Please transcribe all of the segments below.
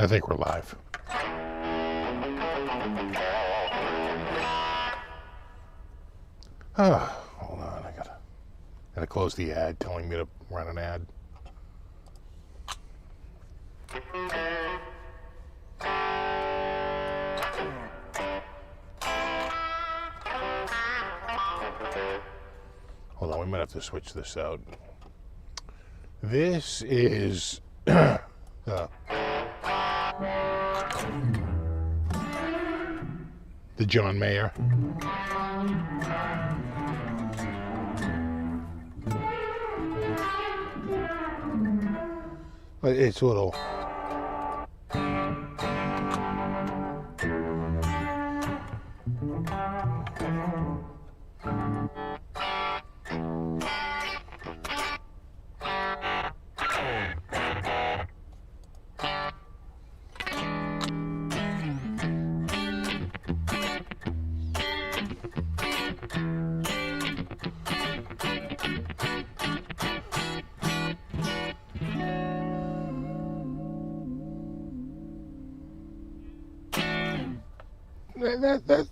I think we're live. Hold on, I gotta close the ad telling me to run an ad. Hold on, we might have to switch this out. This is the John Mayer. But it's a little.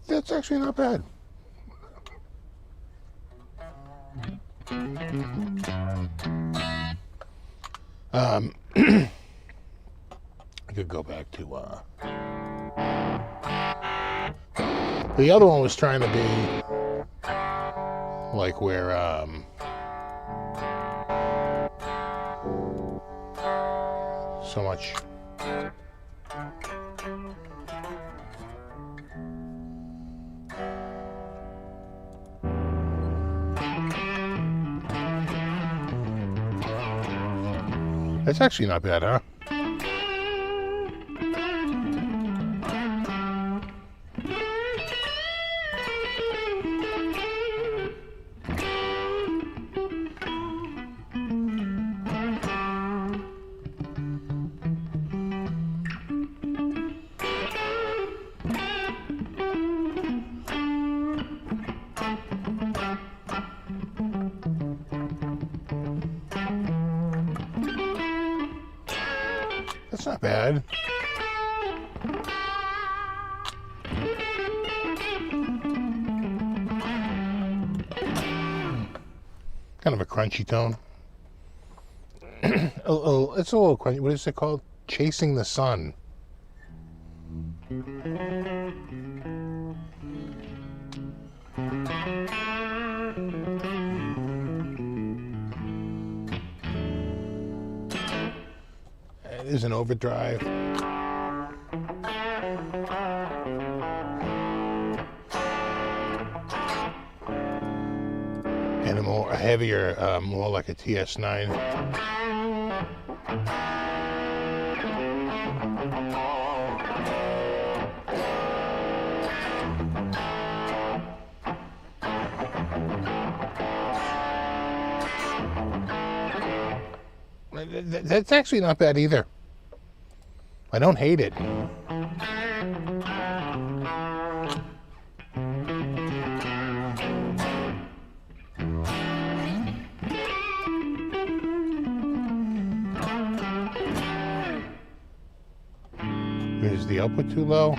That's actually not bad. I could go back to the other one was trying to be like where so much. That's actually not bad, huh? That's not bad. Kind of a crunchy tone. It's a little crunchy. What is it called? Chasing the Sun. There's an overdrive. And a heavier, more like a TS9. That's actually not bad either. I don't hate it. Is the output too low?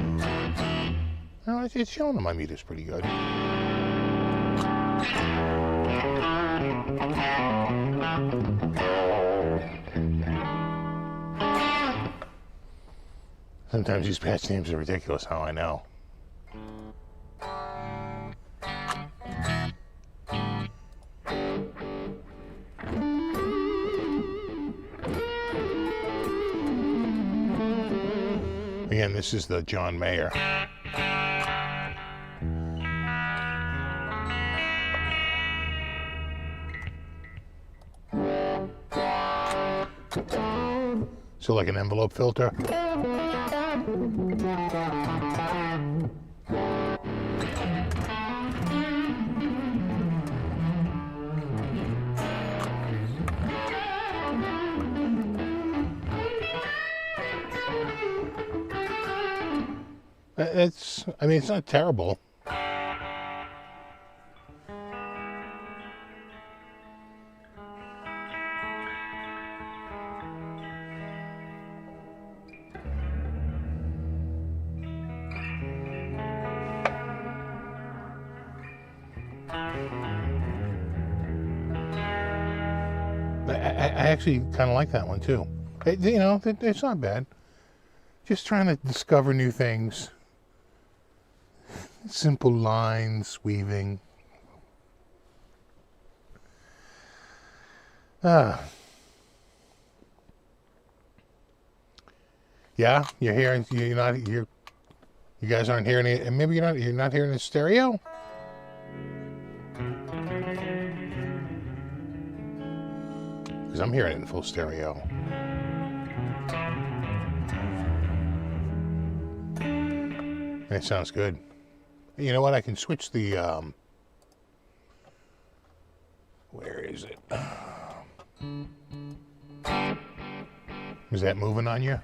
No, it's showing on my meter's pretty good. Sometimes these patch names are ridiculous, how I know. Again, this is the John Mayer. So like an envelope filter. I mean, it's not terrible. I actually kind of like that one too. You know, it's not bad. Just trying to discover new things. Simple lines, weaving. Yeah, you're hearing. You guys aren't hearing it, and maybe you're not hearing the stereo. Because I'm hearing it in full stereo. And it sounds good. You know what? I can switch the. Where is it? Is that moving on you?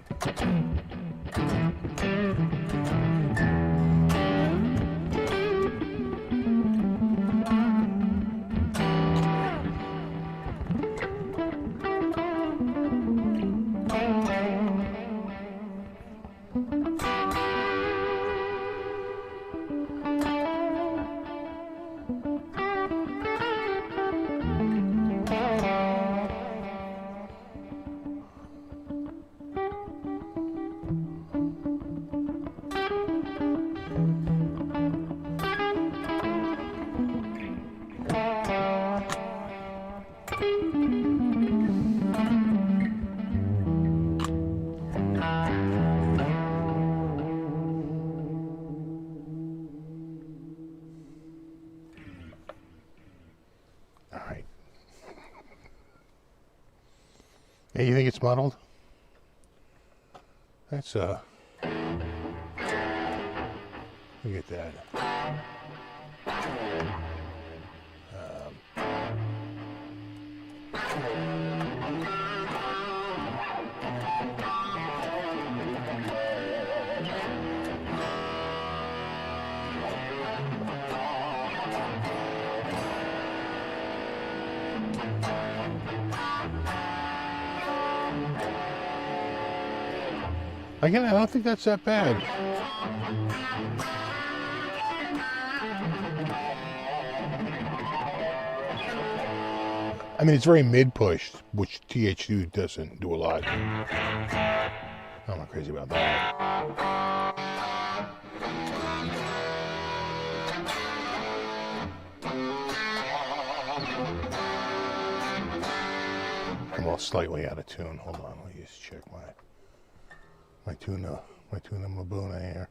Yeah, you think it's muddled? That's look at that. Again, I don't think that's that bad. I mean, it's very mid-pushed, which TH2 doesn't do a lot. I'm not crazy about that. I'm all slightly out of tune. Hold on, let me just check my tuna Mabuna here.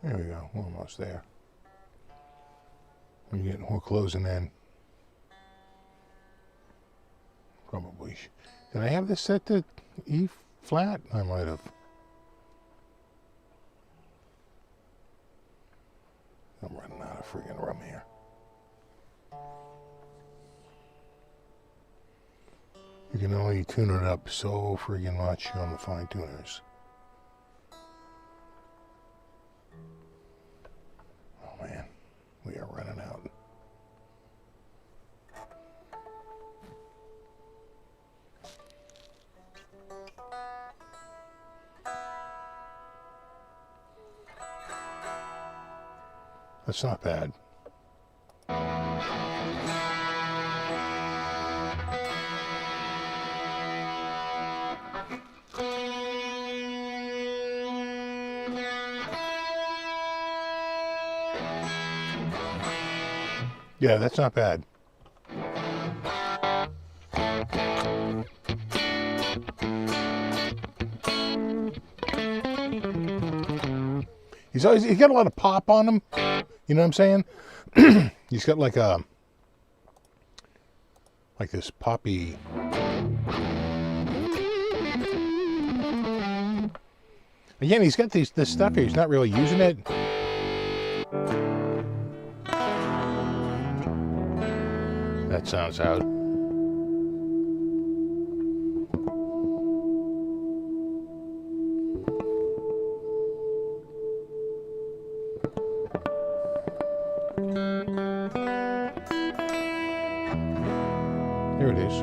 There we go. We're almost there. We're closing in. Probably. Did I have this set to E flat? I might have. I'm running out of friggin' rum here. You can only tune it up so friggin' much on the fine tuners. Oh man, we are running out. That's not bad. Yeah, that's not bad. He's got a lot of pop on him. You know what I'm saying? He's got like this poppy. Again, he's got this stuff here. He's not really using it. That sounds out. There it is.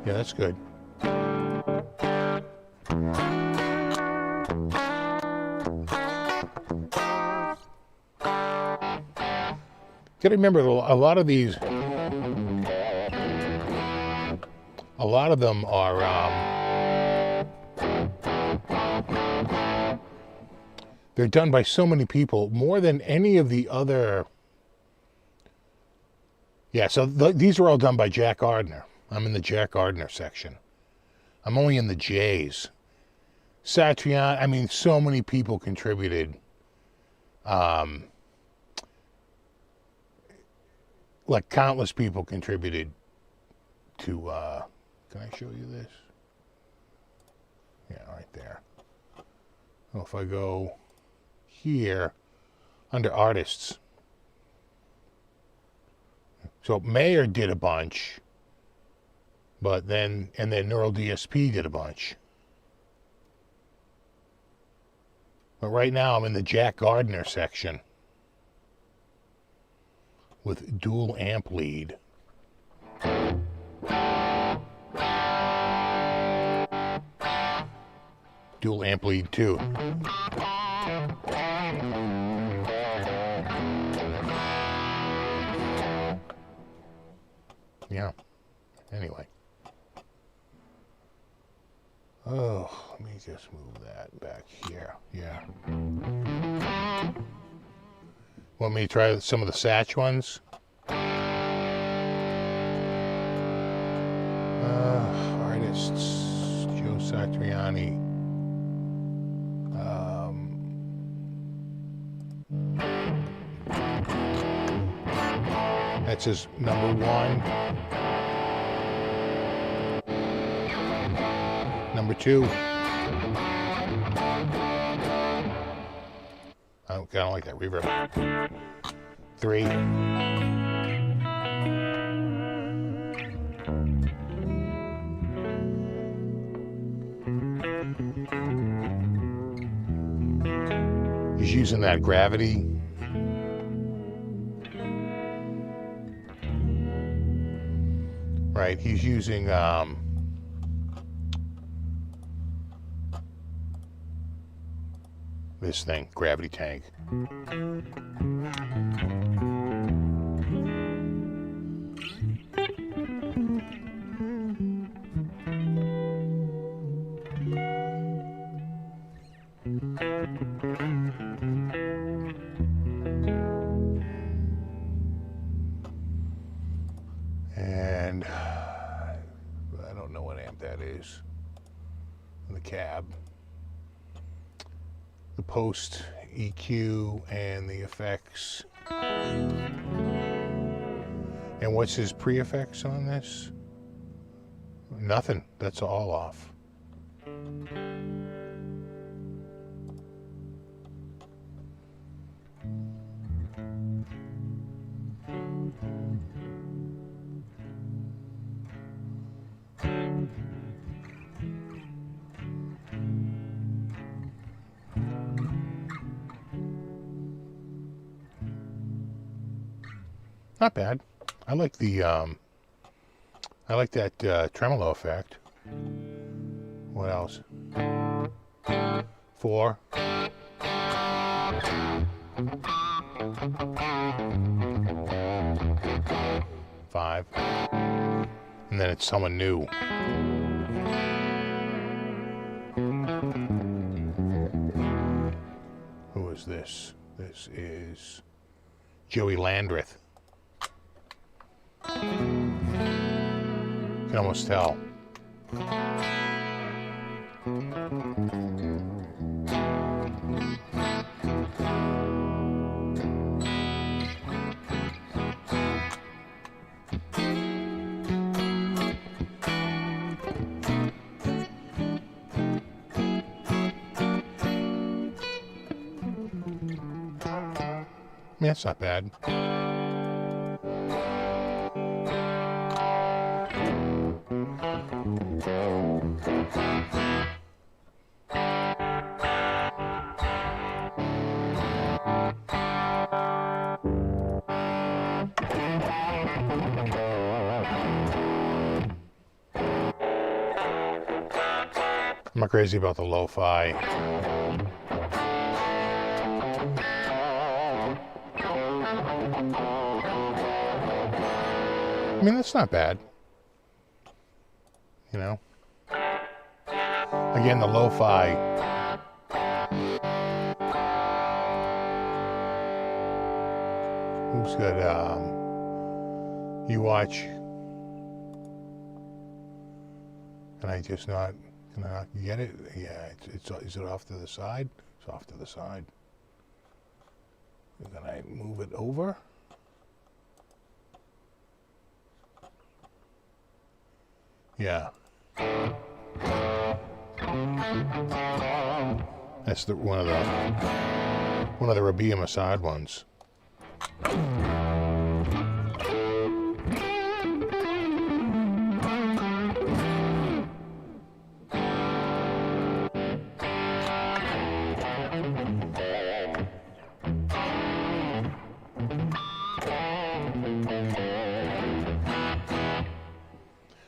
Yeah, that's good. You gotta remember, a lot of these, a lot of them are, they're done by so many people, more than any of the other. Yeah, so these are all done by Jack Gardner. I'm in the Jack Gardner section. I'm only in the J's. Satriani, I mean, so many people contributed. Like countless people contributed to, can I show you this? Yeah, right there. Well, if I go here, under artists. So Mayer did a bunch, but then, and then Neural DSP did a bunch. But right now I'm in the Jack Gardner section with dual amp lead. Dual amp lead too. Yeah. Anyway. Oh, let me just move that back here. Yeah. Want me to try some of the Satch ones? Artists. Joe Satriani. That's his number 1. Number 2. I don't like that reverb. 3. He's using that gravity. Right, he's using this thing, gravity tank. And I don't know what amp that is. The cab. The post EQ and the effects. And what's his pre-effects on this? Nothing. That's all off. Not bad. I like the I like that tremolo effect. What else? 4. 5. And then it's someone new. Who is this? This is Joey Landreth. You can almost tell. Yeah, it's not bad. not crazy about the lo-fi. I mean, that's not bad. You know? Again, the lo-fi. Who's got, you watch. Can I just not, can I not get it? Yeah, is it off to the side? It's off to the side. Can I move it over? Yeah. That's the one of the Rabia Masad ones.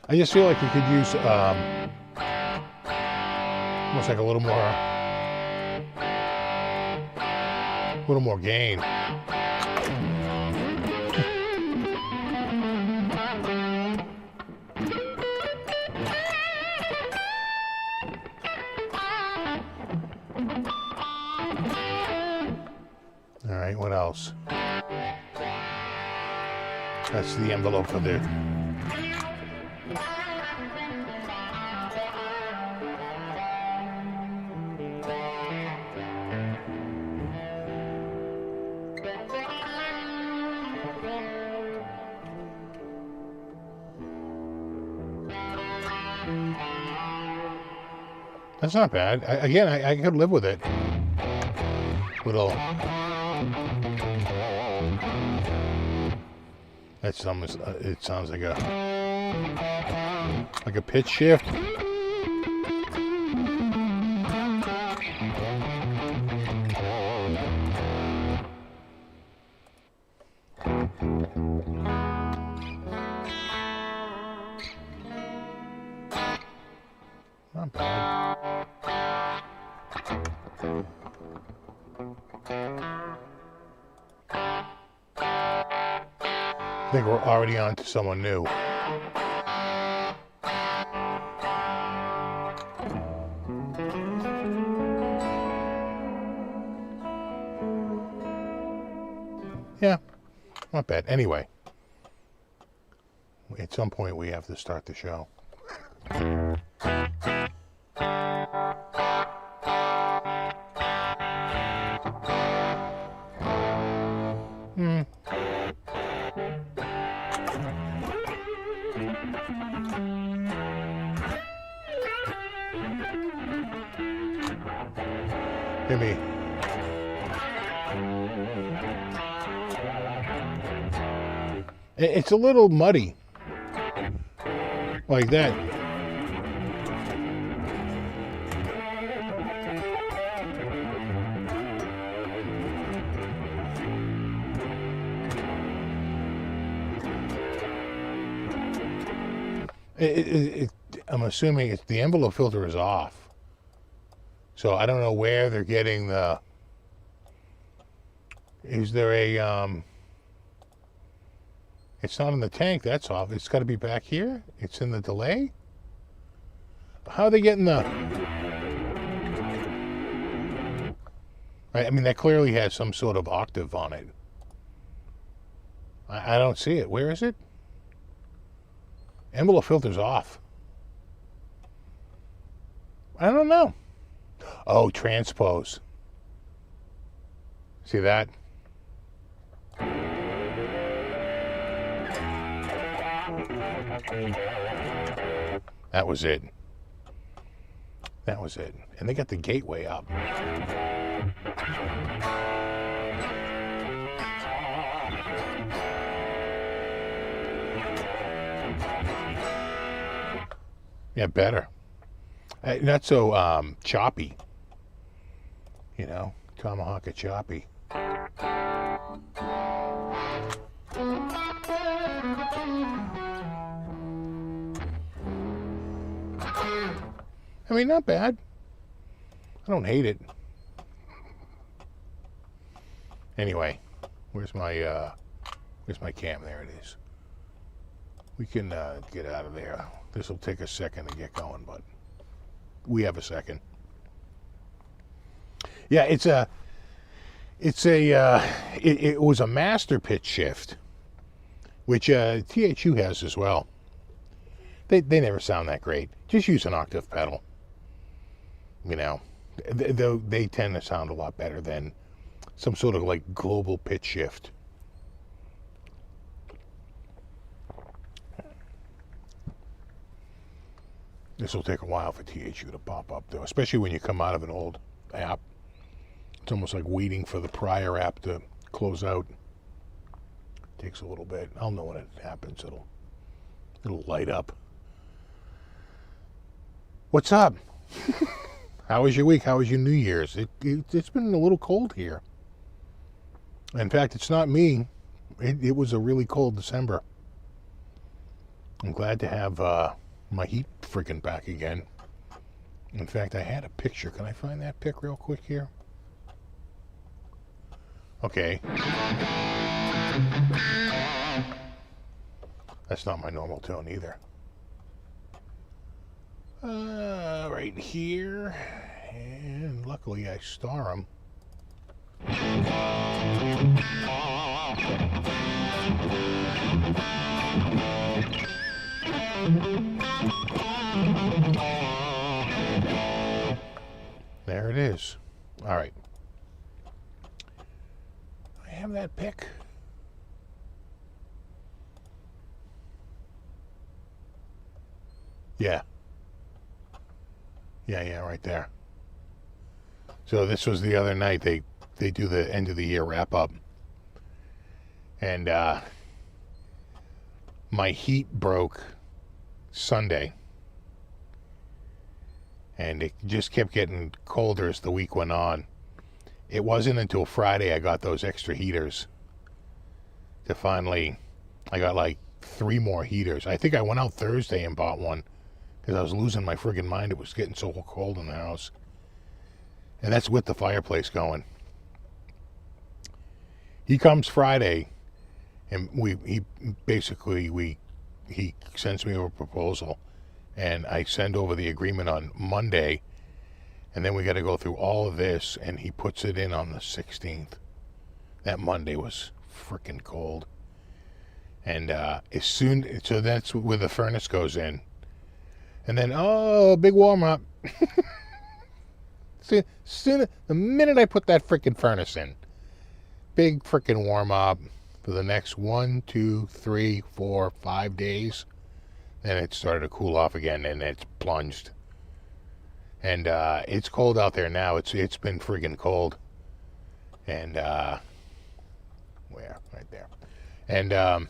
I just feel like you could use almost like a little more gain. All right, what else? That's the envelope for the. That's not bad. I could live with it. Little. That's almost. It sounds like a pitch shift. Not bad. I think we're already on to someone new. Yeah, not bad. Anyway, at some point we have to start the show. Maybe. It's a little muddy. Like that. I'm assuming it's the envelope filter is off. So I don't know where they're getting the. Is there a? It's not in the tank. That's off. It's got to be back here. It's in the delay. How are they getting the? I mean, that clearly has some sort of octave on it. I don't see it. Where is it? Envelope filter's off. I don't know. Oh, transpose. See that? That was it. That was it. And they got the gateway up. Yeah, better. Not so choppy. You know, tomahawk it choppy. I mean, not bad. I don't hate it. Anyway, where's my cam? There it is. We can get out of there. This will take a second to get going, but we have a second. Yeah, it was a master pitch shift, which THU has as well. They never sound that great. Just use an octave pedal. You know, they tend to sound a lot better than some sort of like global pitch shift. This will take a while for THU to pop up, though, especially when you come out of an old app. It's almost like waiting for the prior app to close out. Takes a little bit. I'll know when it happens. It'll light up. What's up? How was your week? How was your New Year's? It's been a little cold here. In fact, it's not me. It was a really cold December. I'm glad to have my heat freaking back again. In fact, I had a picture. Can I find that pic real quick here? Okay. That's not my normal tone either. Right here. And luckily I star them. There it is. All right. I have that pic. Yeah. Yeah, right there. So this was the other night. They do the end of the year wrap up. And my heat broke Sunday. And it just kept getting colder as the week went on. It wasn't until Friday I got those extra heaters. To finally, I got like 3 more heaters. I think I went out Thursday and bought one. Because I was losing my friggin' mind. It was getting so cold in the house. And that's with the fireplace going. He comes Friday, and he sends me over a proposal, and I send over the agreement on Monday, and then we got to go through all of this, and he puts it in on the 16th. That Monday was freaking cold. And so that's where the furnace goes in. And then, big warm up. The minute I put that freaking furnace in, big freaking warm up for the next 1, 2, 3, 4, 5 days. Then it started to cool off again, and it's plunged. And it's cold out there now. It's been freaking cold. And where? Right there. And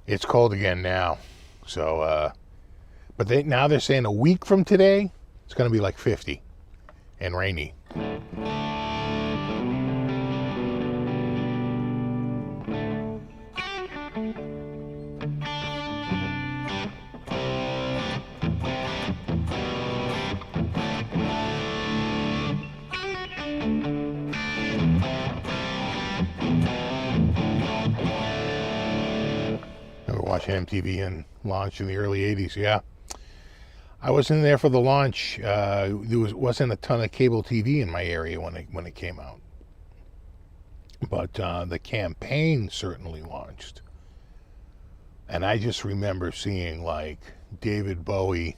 it's cold again now. So. But now they're saying a week from today, it's going to be like 50 and rainy. Remember watching MTV and launch in the early 80s, yeah. I wasn't there for the launch. There wasn't a ton of cable TV in my area when it came out. But the campaign certainly launched. And I just remember seeing like David Bowie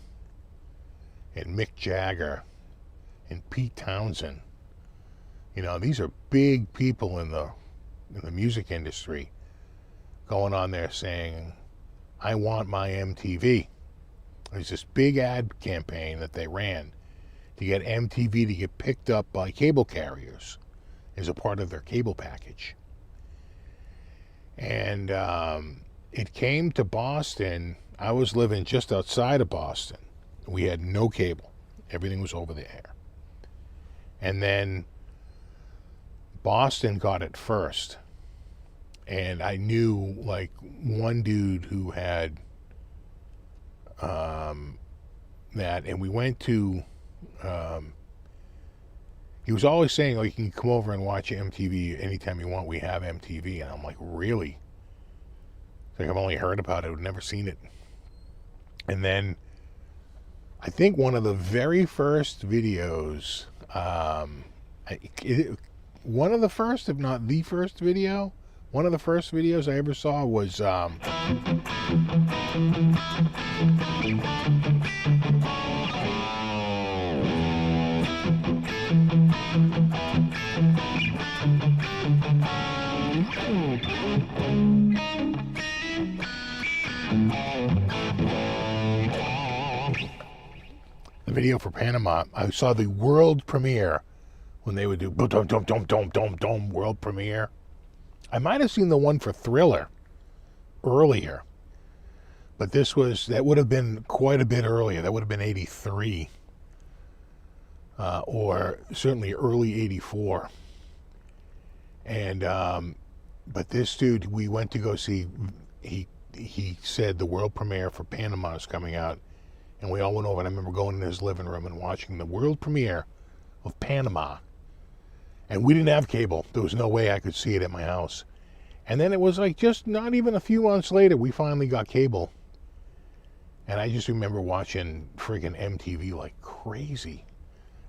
and Mick Jagger and Pete Townsend. You know, these are big people in the music industry going on there saying, I want my MTV. There's this big ad campaign that they ran to get MTV to get picked up by cable carriers as a part of their cable package. And it came to Boston. I was living just outside of Boston. We had no cable. Everything was over the air. And then Boston got it first. And I knew like one dude who had that, and we went to. He was always saying, "Oh, you can come over and watch MTV anytime you want. We have MTV," and I'm like, "Really?" It's like I've only heard about it, I've never seen it. And then I think one of the very first videos, one of the first, if not the first video, one of the first videos I ever saw was the video for Panama. I saw the world premiere when they would do dum dum dum dum dum dum world premiere. I might have seen the one for Thriller earlier, but that would have been quite a bit earlier. That would have been 83, or certainly early 84. And but this dude, we went to go see. He said the world premiere for Panama is coming out, and we all went over. And I remember going in his living room and watching the world premiere of Panama. And we didn't have cable. There was no way I could see it at my house. And then it was like just not even a few months later, we finally got cable. And I just remember watching friggin' MTV like crazy.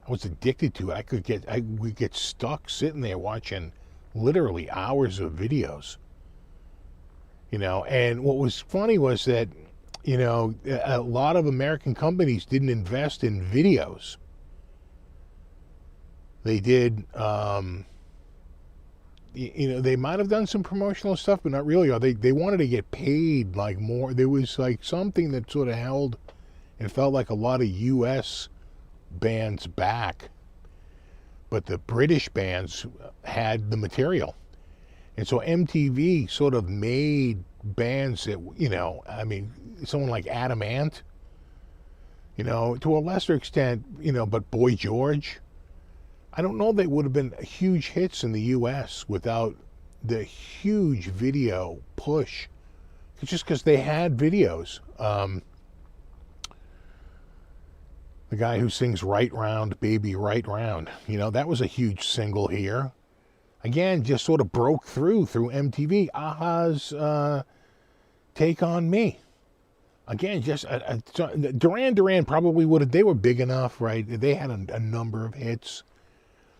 I was addicted to it. I would get stuck sitting there watching literally hours of videos. And what was funny was that, a lot of American companies didn't invest in videos. They did, they might have done some promotional stuff, but not really. Or they wanted to get paid like more. There was like something that sort of held and felt like a lot of U.S. bands back. But the British bands had the material. And so MTV sort of made bands that, someone like Adam Ant, to a lesser extent, but Boy George. I don't know they would have been huge hits in the U.S. without the huge video push. It's just because they had videos. The guy who sings Right Round, Baby, Right Round, that was a huge single here. Again, just sort of broke through MTV. Aha's Take on Me. Again, just Duran Duran probably would have, they were big enough, right? They had a number of hits.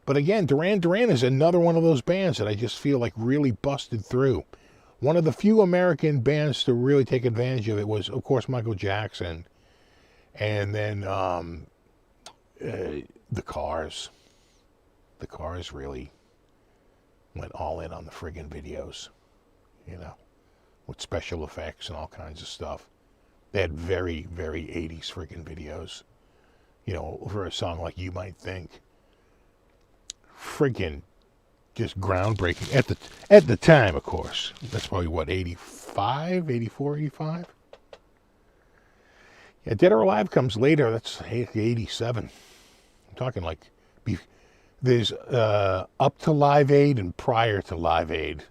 But again, Duran Duran is another one of those bands that I just feel like really busted through. One of the few American bands to really take advantage of it was, of course, Michael Jackson. And then the Cars. The Cars really went all in on the friggin' videos, with special effects and all kinds of stuff. They had very, very 80s friggin' videos, for a song like You Might Think. Friggin' just groundbreaking at the time, of course. That's probably what, 85, 84, 85? Yeah, Dead or Alive comes later. That's 87. I'm talking like there's up to Live Aid and prior to Live Aid.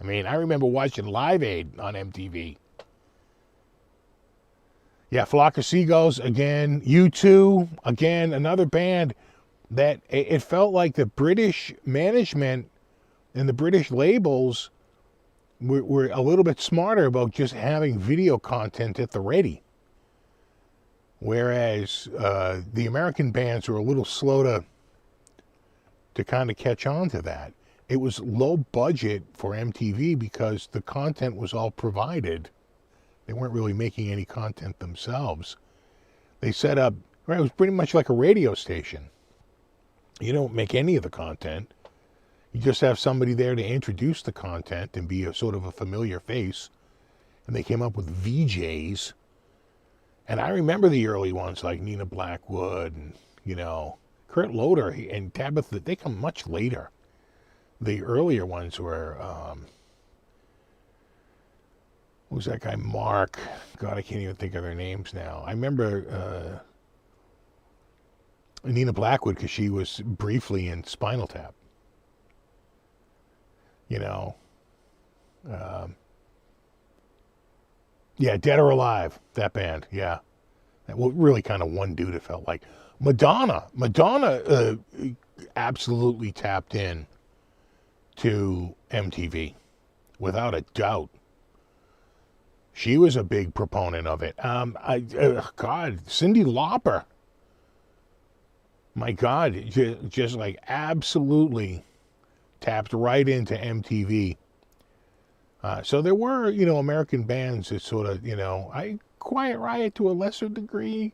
I remember watching Live Aid on MTV. Yeah, Flock of Seagulls again. U2 again, another band that it felt like the British management and the British labels were a little bit smarter about just having video content at the ready. Whereas the American bands were a little slow to kind of catch on to that. It was low budget for MTV because the content was all provided. They weren't really making any content themselves. They set up, right, it was pretty much like a radio station. You don't make any of the content. You just have somebody there to introduce the content and be a sort of a familiar face. And they came up with VJs. And I remember the early ones like Nina Blackwood and, Kurt Loder and Tabitha. They come much later. The earlier ones were, what was that guy? Mark. God, I can't even think of their names now. I remember Nina Blackwood because she was briefly in Spinal Tap. Yeah, Dead or Alive, that band. Yeah, that was really kind of one dude. It felt like Madonna absolutely tapped in to MTV without a doubt. She was a big proponent of it. God, Cyndi Lauper. My God, just like absolutely tapped right into MTV. So there were, American bands that sort of, Quiet Riot to a lesser degree.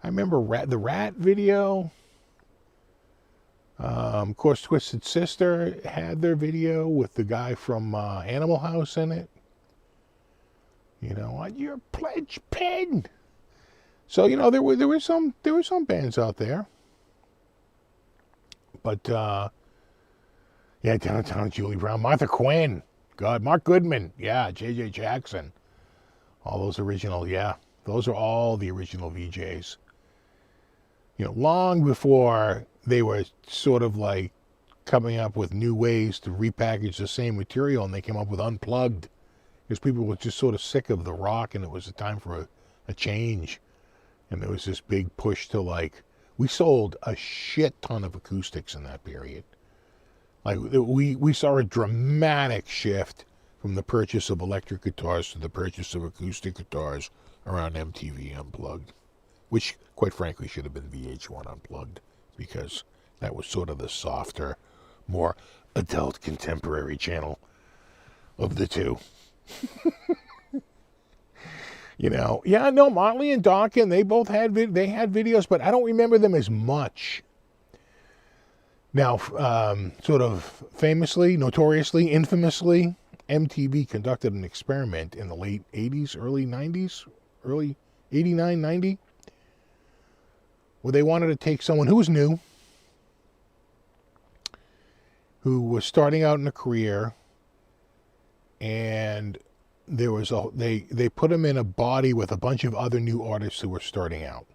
I remember the Rat video. Of course, Twisted Sister had their video with the guy from Animal House in it. On your pledge pen. So there were some bands out there, but yeah, Downtown Julie Brown, Martha Quinn, God, Mark Goodman, yeah, J.J. Jackson, all those original, yeah, those are all the original VJs. Long before they were sort of like coming up with new ways to repackage the same material, and they came up with Unplugged. Because people were just sort of sick of the rock, and it was a time for a change. And there was this big push to we sold a shit ton of acoustics in that period. Like we saw a dramatic shift from the purchase of electric guitars to the purchase of acoustic guitars around MTV Unplugged, which quite frankly should have been VH1 Unplugged, because that was sort of the softer, more adult contemporary channel of the two. Yeah, no, Motley and Dawkins, they both had videos, but I don't remember them as much. Now, sort of famously, notoriously, infamously, MTV conducted an experiment in the late 80s, early 90s, early 89, 90, where they wanted to take someone who was new, who was starting out in a career, and there was they put him in a body with a bunch of other new artists who were starting out,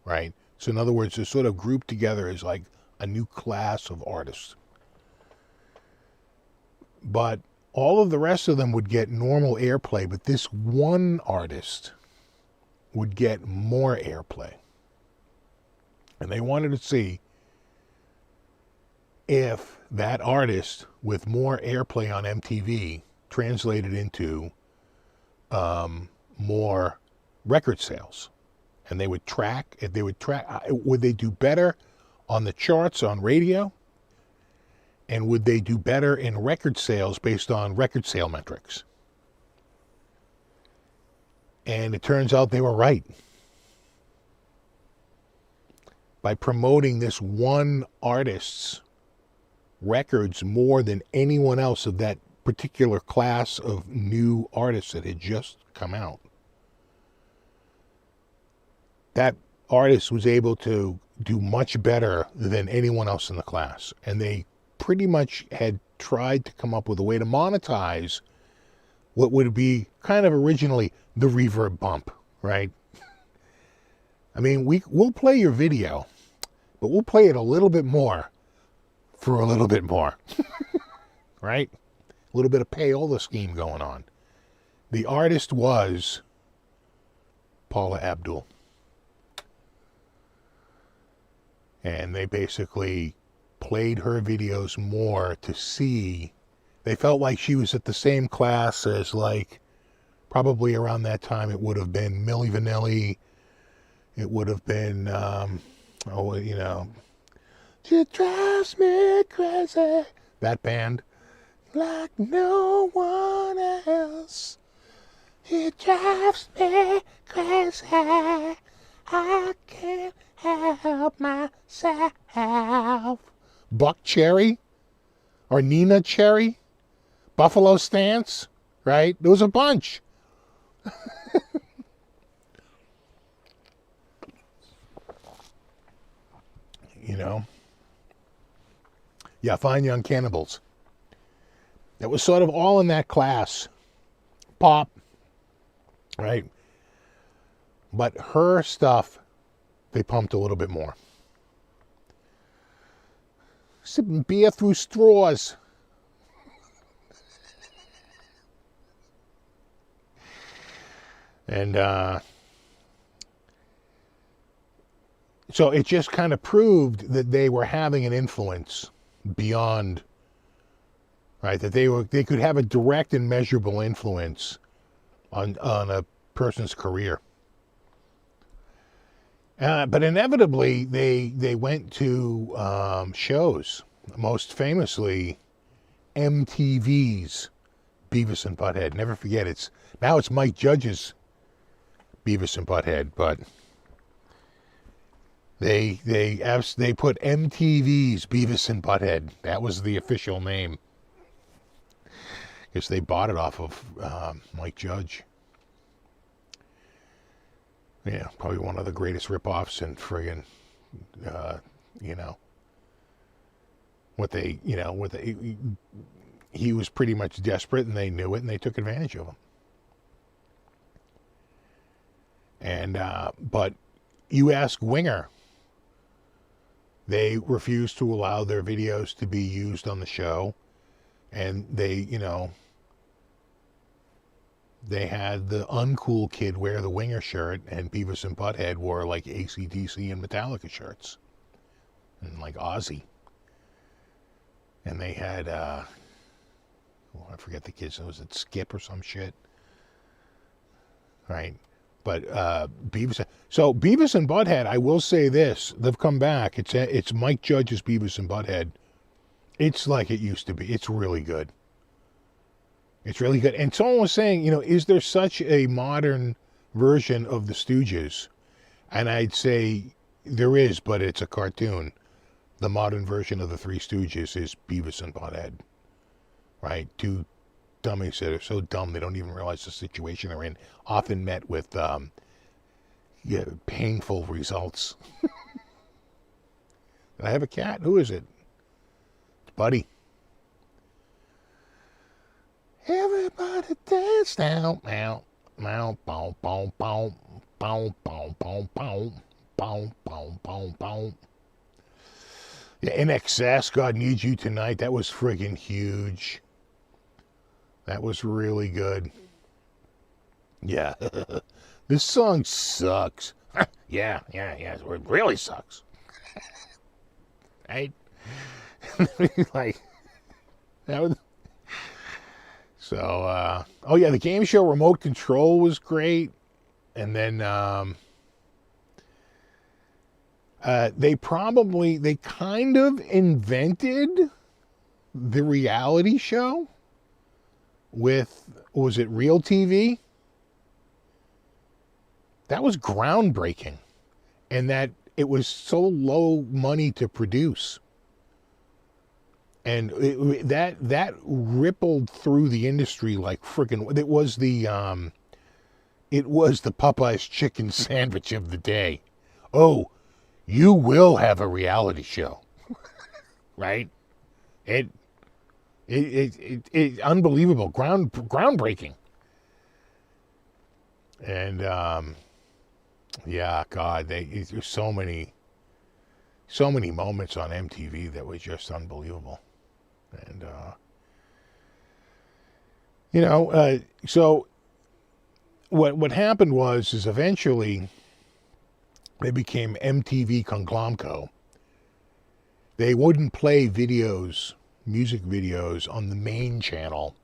right? So in other words, they're sort of grouped together as like a new class of artists. But all of the rest of them would get normal airplay, but this one artist would get more airplay. And they wanted to see if that artist with more airplay on MTV translated into more record sales. And they would track, would they do better on the charts on radio? And would they do better in record sales based on record sale metrics? And it turns out they were right. By promoting this one artist's records more than anyone else of that particular class of new artists that had just come out, that artist was able to do much better than anyone else in the class. And they pretty much had tried to come up with a way to monetize what would be kind of originally the reverb bump, right? I mean, we'll play your video, but we'll play it a little bit more for a little bit more, right? A little bit of payola scheme going on. The artist was Paula Abdul. And they basically played her videos more to see. They felt like she was at the same class as, like, probably around that time it would have been Milli Vanilli. It would have been, She drives me crazy. That band. Like no one else. She drives me crazy. I can't help myself. Buck Cherry? Or Nina Cherry? Buffalo Stance? Right? There was a bunch. Yeah, Fine Young Cannibals. That was sort of all in that class. Pop. Right? But her stuff, they pumped a little bit more. Sipping beer through straws. And so it just kind of proved that they were having an influence beyond, right? That they could have a direct and measurable influence on a person's career. But inevitably, they went to shows, most famously MTV's Beavis and Butthead. Never forget, it's Mike Judge's Beavis and Butthead, but they put MTV's Beavis and Butthead. That was the official name, because they bought it off of Mike Judge. Yeah, probably one of the greatest ripoffs in friggin', he was pretty much desperate, and they knew it, and they took advantage of him. And but you ask Winger, they refused to allow their videos to be used on the show, and they had the uncool kid wear the Winger shirt, and Beavis and Butthead wore like AC/DC and Metallica shirts, and like Ozzy. And they had, I forget the kids, was it Skip or some shit? Right? But Beavis and Butthead, I will say this, they've come back. It's Mike Judge's Beavis and Butthead. It's like it used to be. It's really good. It's really good. And someone was saying, is there such a modern version of the Stooges? And I'd say there is, but it's a cartoon. The modern version of the Three Stooges is Beavis and Butthead. Right? Two dummies that are so dumb they don't even realize the situation they're in, often met with painful results. Did I have a cat? Who is it? It's Buddy. Everybody dance now, bow, bow, bow, bow, bow, bow, bow, bow, bow, bow, bow, bow, bow. Yeah, In Excess, God Needs You Tonight. That was friggin' huge. That was really good. Yeah. This song sucks. Yeah. It really sucks. Right? Like, that was... So, the game show Remote Control was great. And then they kind of invented the reality show with, was it Real TV? That was groundbreaking. And that it was so low money to produce. And that rippled through the industry like freaking. It was the Popeye's chicken sandwich of the day. Oh, you will have a reality show, right? It unbelievable, groundbreaking. And God, there's so many moments on MTV that was just unbelievable. And, so what happened is eventually they became MTV Conglomco. They wouldn't play music videos on the main channel.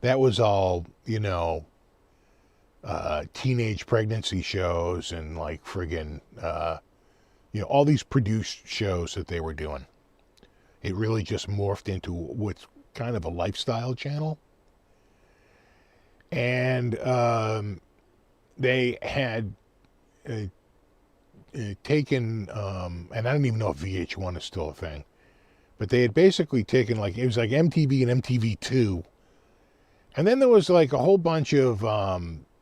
That was all, teenage pregnancy shows and like friggin', all these produced shows that they were doing. It really just morphed into what's kind of a lifestyle channel. And they had taken, and I don't even know if VH1 is still a thing, but they had basically taken it was like MTV and MTV2. And then there was like a whole bunch of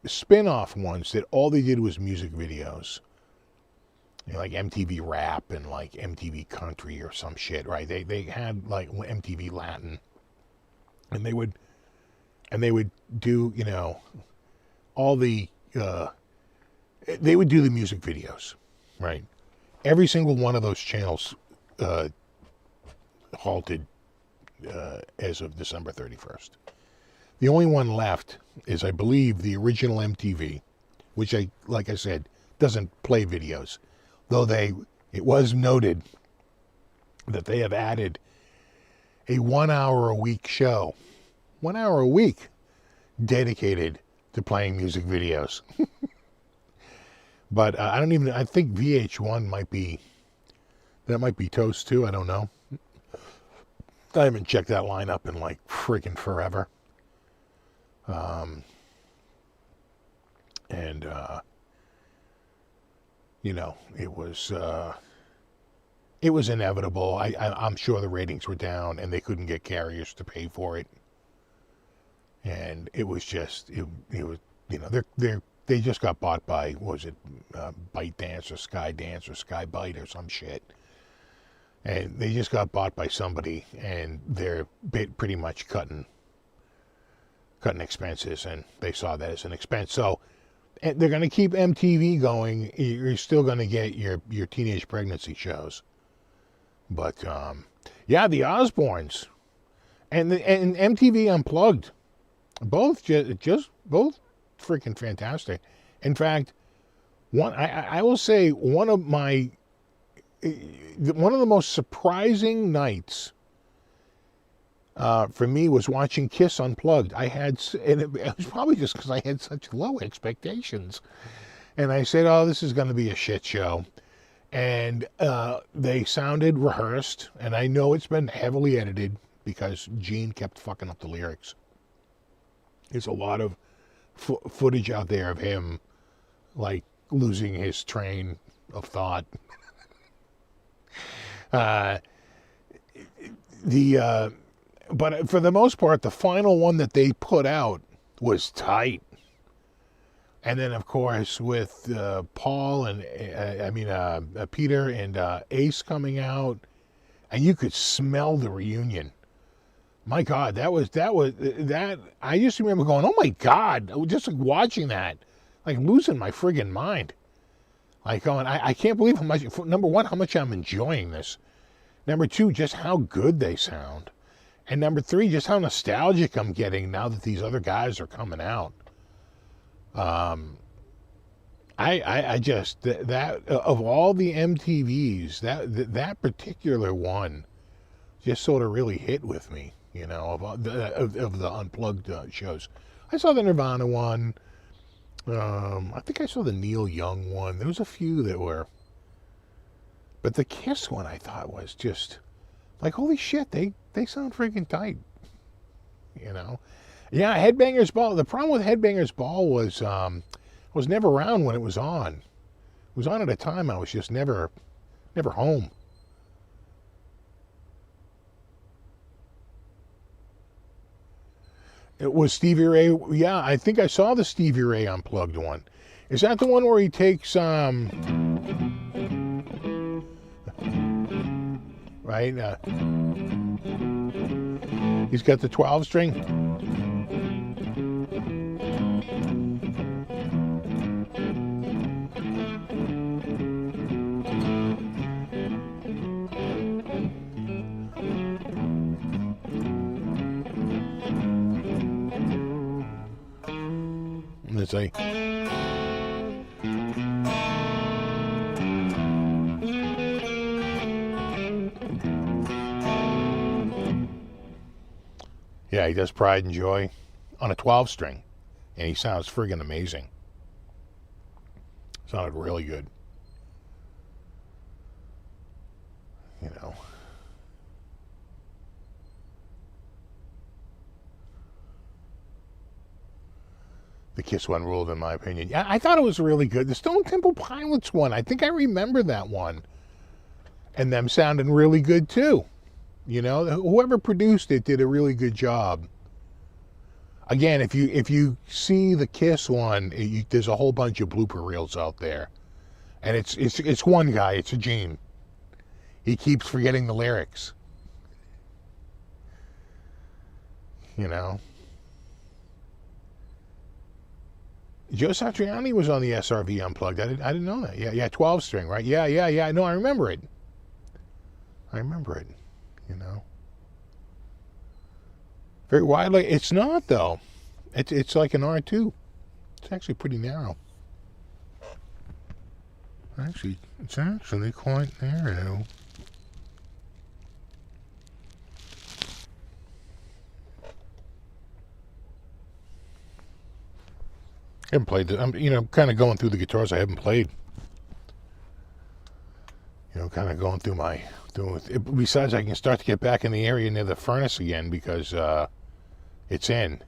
spin-off ones that all they did was music videos. Like MTV Rap and like MTV Country or some shit, right? They had like MTV Latin, and they would do all the they would do the music videos, right? Every single one of those channels halted as of December 31st. The only one left is, I believe, the original MTV, which like I said, doesn't play videos. Though it was noted that they have added a 1 hour a week show, 1 hour a week, dedicated to playing music videos. But I think VH1 might be toast too. I don't know. I haven't checked that lineup in like freaking forever. And you know, it was inevitable. I'm sure the ratings were down and they couldn't get carriers to pay for it. And it was just, it was, you know, they just got bought by, what was it, ByteDance or Skydance or Skybite or some shit. And they just got bought by somebody, and they're pretty much cutting expenses, and they saw that as an expense. So they're going to keep MTV going. You're still going to get your teenage pregnancy shows. But, yeah, the Osbournes and MTV Unplugged, both both freaking fantastic. In fact, I will say one of the most surprising nights for me was watching Kiss Unplugged. And it was probably just because I had such low expectations. And I said, oh, this is going to be a shit show. And they sounded rehearsed. And I know it's been heavily edited because Gene kept fucking up the lyrics. There's a lot of footage out there of him, like, losing his train of thought. But for the most part, the final one that they put out was tight. And then, of course, with Paul and Peter and Ace coming out, and you could smell the reunion. My God, that. I just remember going, oh my God, just like watching that, like losing my friggin' mind. Like going, I can't believe how much. Number one, how much I'm enjoying this. Number two, just how good they sound. And number three, just how nostalgic I'm getting now that these other guys are coming out. I just that of all the MTVs, that particular one just sort of really hit with me. You know, of the Unplugged shows. I saw the Nirvana one. I think I saw the Neil Young one. There was a few that were. But the Kiss one I thought was just like, holy shit, they sound freaking tight. You know? Yeah, Headbangers Ball. The problem with Headbangers Ball was I was never around when it was on. It was on at a time I was just never home. It was Stevie Ray. Yeah, I think I saw the Stevie Ray Unplugged one. Is that the one where he takes right? He's got the 12 string. Let's see. Yeah, he does Pride and Joy on a 12 string, and he sounds friggin' amazing. Sounded really good. You know. The Kiss one ruled, in my opinion. Yeah, I thought it was really good. The Stone Temple Pilots one, I think I remember that one. And them sounding really good, too. You know, whoever produced it did a really good job. Again, if you see the Kiss one, there's a whole bunch of blooper reels out there. And it's one guy, it's a Gene. He keeps forgetting the lyrics. You know. Joe Satriani was on the SRV Unplugged. I didn't know that. Yeah, 12 string, right? Yeah. No, I remember it. You know. Very widely. It's not, though. It's like an R2. It's actually pretty narrow. Actually, it's actually quite narrow. I haven't played. I'm, kind of going through the guitars I haven't played. Kind of going through besides, I can start to get back in the area near the furnace again because it's in.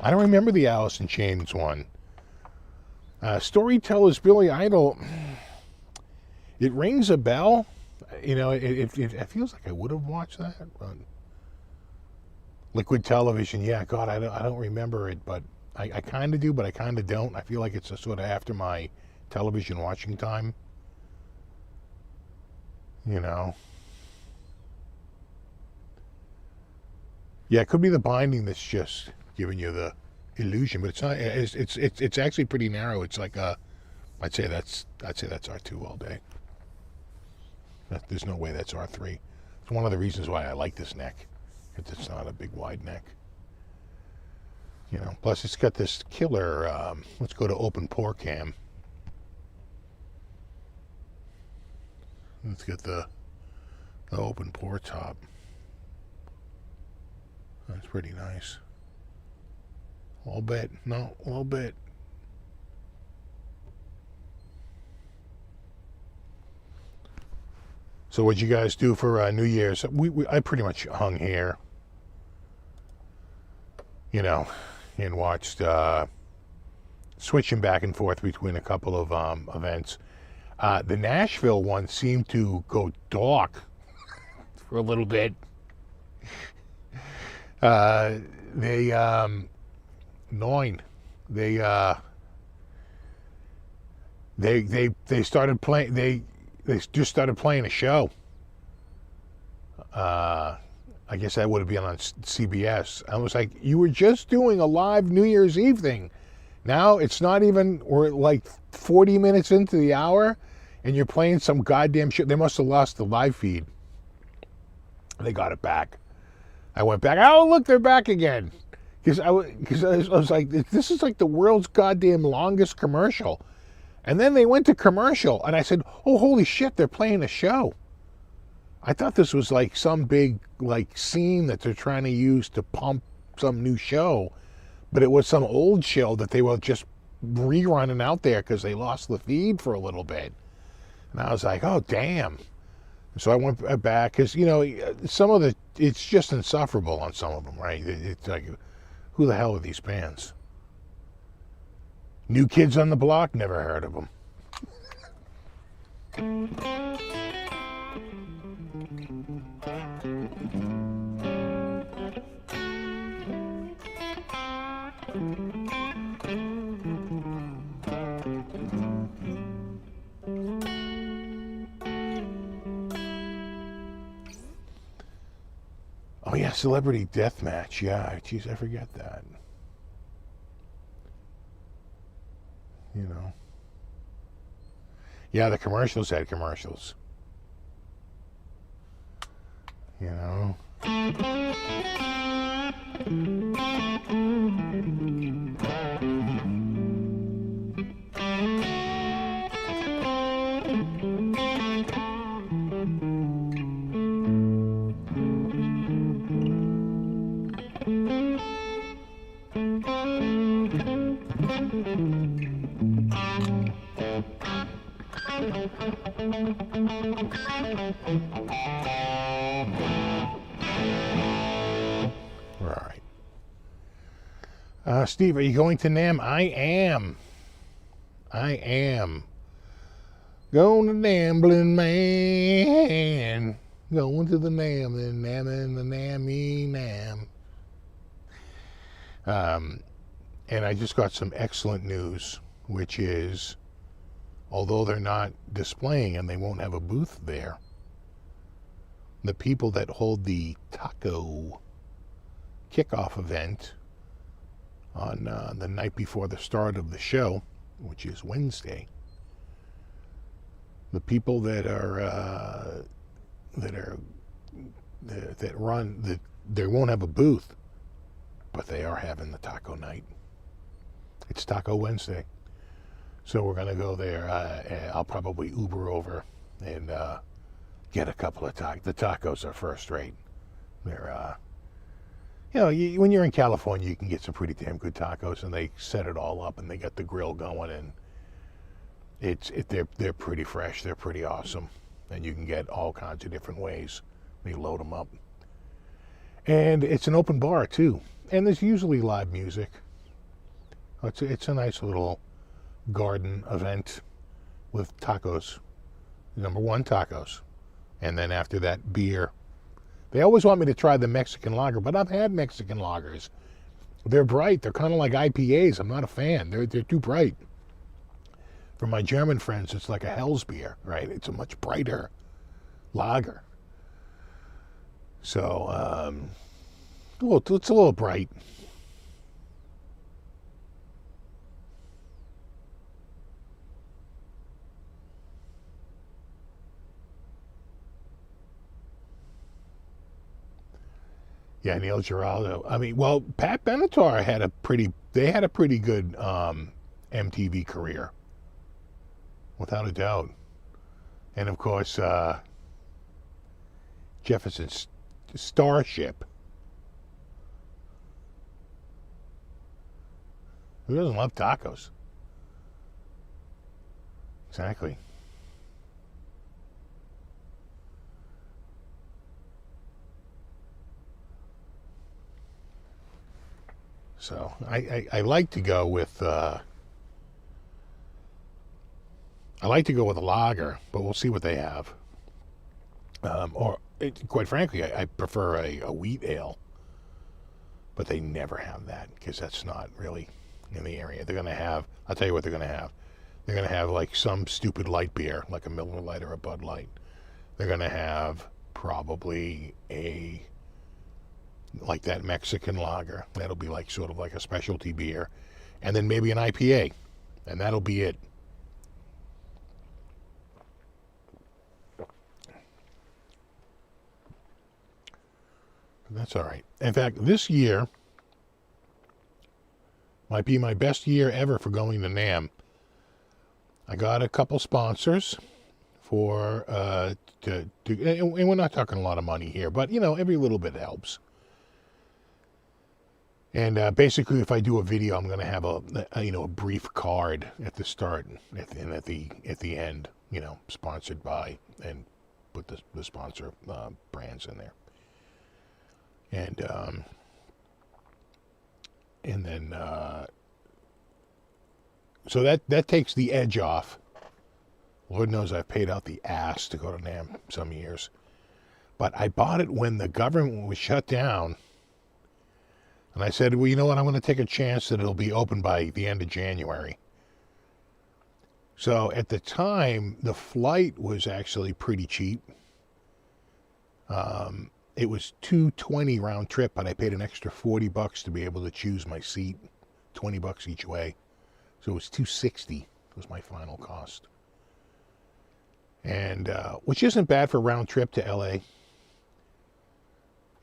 I don't remember the Alice in Chains one. Storyteller's Billy Idol. It rings a bell. It feels like I would have watched that. But Liquid Television, yeah. God, I don't remember it, but I kind of do, but I kind of don't. I feel like it's a sort of after my television watching time. Yeah, it could be the binding that's just giving you the illusion, but it's not. It's actually pretty narrow. It's like I'd say that's R2 all day. There's no way that's R3. It's one of the reasons why I like this neck, because it's not a big wide neck. Plus it's got this killer. Let's go to open pore cam. Let's get the open pore top. That's pretty nice. A little bit. No, a little bit. So what'd you guys do for New Year's? I pretty much hung here, and watched, switching back and forth between a couple of events. The Nashville one seemed to go dark for a little bit. They started playing. They just started playing a show. I guess that would have been on CBS. I was like, you were just doing a live New Year's Eve thing. Now it's not even, we're like 40 minutes into the hour, and you're playing some goddamn shit. They must have lost the live feed. They got it back. I went back. Oh, look, they're back again. Because I was like, this is like the world's goddamn longest commercial. And then they went to commercial, and I said, oh, holy shit, they're playing a show. I thought this was like some big scene that they're trying to use to pump some new show. But it was some old show that they were just rerunning out there because they lost the feed for a little bit. And I was like, oh, damn. So I went back because, it's just insufferable on some of them, right? It's like, who the hell are these bands? New Kids on the Block? Never heard of them. Oh yeah, Celebrity Deathmatch. Yeah, geez, I forget that. Yeah, the commercials had commercials. All right. Steve, are you going to NAMM? I am. Going to Nambling Man. Going to the NAMM, the NAMM and the NAMM. And I just got some excellent news, which is, although they're not displaying and they won't have a booth there, the people that hold the taco kickoff event on the night before the start of the show, which is Wednesday, the people that run, they won't have a booth. but they are having the taco night. It's Taco Wednesday. So we're going to go there. I'll probably Uber over and get a couple of tacos. The tacos are first rate. They're, when you're in California, you can get some pretty damn good tacos, and they set it all up, and they got the grill going, and they're pretty fresh. They're pretty awesome, and you can get all kinds of different ways. They load them up, and it's an open bar too, and there's usually live music. It's a nice little garden event with tacos. Number one, tacos, and then after that, beer. They always want me to try the Mexican lager, but I've had Mexican lagers. They're bright. They're kind of like IPAs. I'm not a fan. They're too bright. For my German friends, it's like a Hell's beer, right? It's a much brighter lager. So, it's a little bright. Yeah, Neil Giraldo. I mean, well, Pat Benatar had a pretty good MTV career, without a doubt. And of course, Jefferson's Starship. Who doesn't love tacos? Exactly. So I like to go with a lager, but we'll see what they have. Quite frankly, I prefer a wheat ale, but they never have that because that's not really in the area. They're gonna have. I'll tell you what they're gonna have. They're gonna have like some stupid light beer, like a Miller Lite or a Bud Light. They're gonna have probably like that Mexican lager. That'll be like sort of like a specialty beer. And then maybe an IPA. And that'll be it. That's all right. In fact, this year might be my best year ever for going to NAMM. I got a couple sponsors for, and we're not talking a lot of money here, but, every little bit helps. And basically, if I do a video, I'm going to have a brief card at the start and at the end, sponsored by, and put the sponsor brands in there. And then so that takes the edge off. Lord knows I've paid out the ass to go to NAMM some years, but I bought it when the government was shut down. And I said, well, you know what? I'm going to take a chance that it'll be open by the end of January. So at the time, the flight was actually pretty cheap. It was $220 round trip, but I paid an extra $40 to be able to choose my seat, $20 each way. So it was $260 was my final cost. And which isn't bad for a round trip to LA.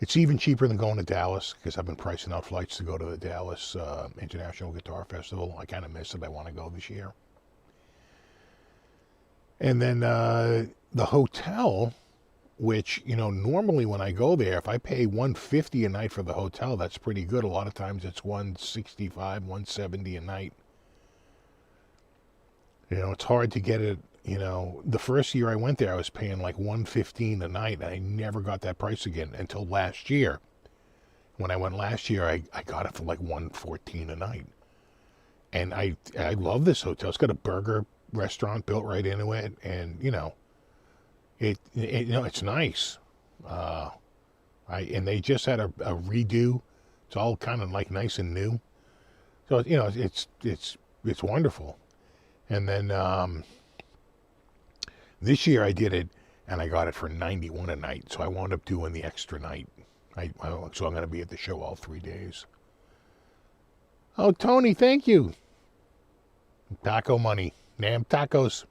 It's even cheaper than going to Dallas because I've been pricing out flights to go to the Dallas International Guitar Festival. I kind of miss it. I want to go this year. And then the hotel, which, normally when I go there, if I pay $150 a night for the hotel, that's pretty good. A lot of times it's $165, $170 a night. It's hard to get it. The first year I went there, I was paying like $115 a night, and I never got that price again until last year. When I went last year, I got it for like $114 a night. And I love this hotel. It's got a burger restaurant built right into it, and it's nice. And they just had a redo. It's all kind of like nice and new. So it's wonderful. And then this year I did it, and I got it for $91 a night. So I wound up doing the extra night. So I'm going to be at the show all 3 days. Oh, Tony, thank you. Taco money. NAMM tacos.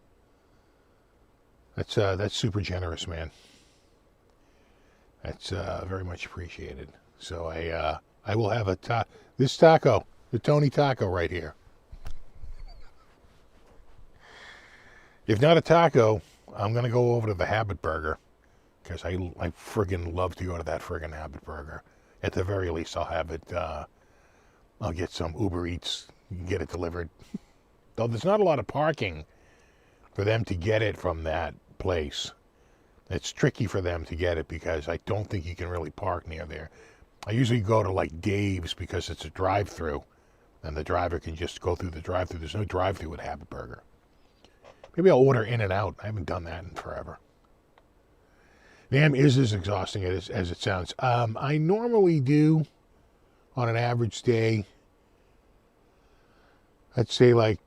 That's super generous, man. That's very much appreciated. So I I will have this taco, the Tony taco right here. If not a taco, I'm going to go over to the Habit Burger because I friggin' love to go to that friggin' Habit Burger. At the very least, I'll have it, I'll get some Uber Eats, get it delivered. Though there's not a lot of parking for them to get it from that place. It's tricky for them to get it because I don't think you can really park near there. I usually go to like Dave's because it's a drive-through, and the driver can just go through the drive-through. There's no drive-through at Habit Burger. Maybe I'll order in and out. I haven't done that in forever. NAMM is as exhausting as it sounds. I normally do, on an average day, I'd say like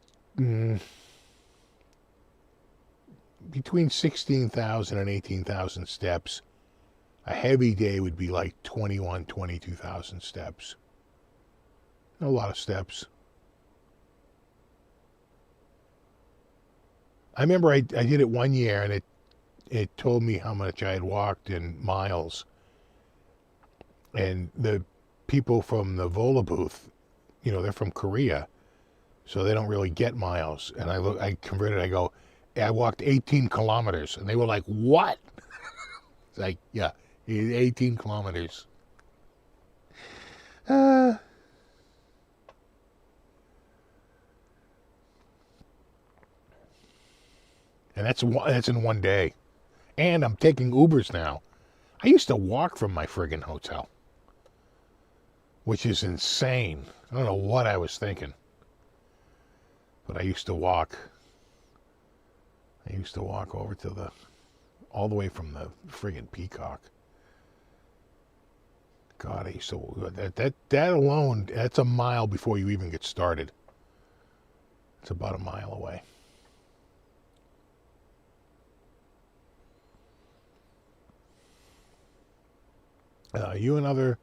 between 16,000 and 18,000 steps. A heavy day would be like 21, 22,000 steps. A lot of steps. I remember I did it one year, and it told me how much I had walked in miles. And the people from the Vola booth, they're from Korea, so they don't really get miles. And I converted, I go, I walked 18 kilometers. And they were like, what? It's like, yeah, 18 kilometers. And that's in one day. And I'm taking Ubers now. I used to walk from my friggin' hotel, which is insane. I don't know what I was thinking. But I used to walk. Over to all the way from the friggin' Peacock. God, I used to, that alone, that's a mile before you even get started. It's about a mile away. You and other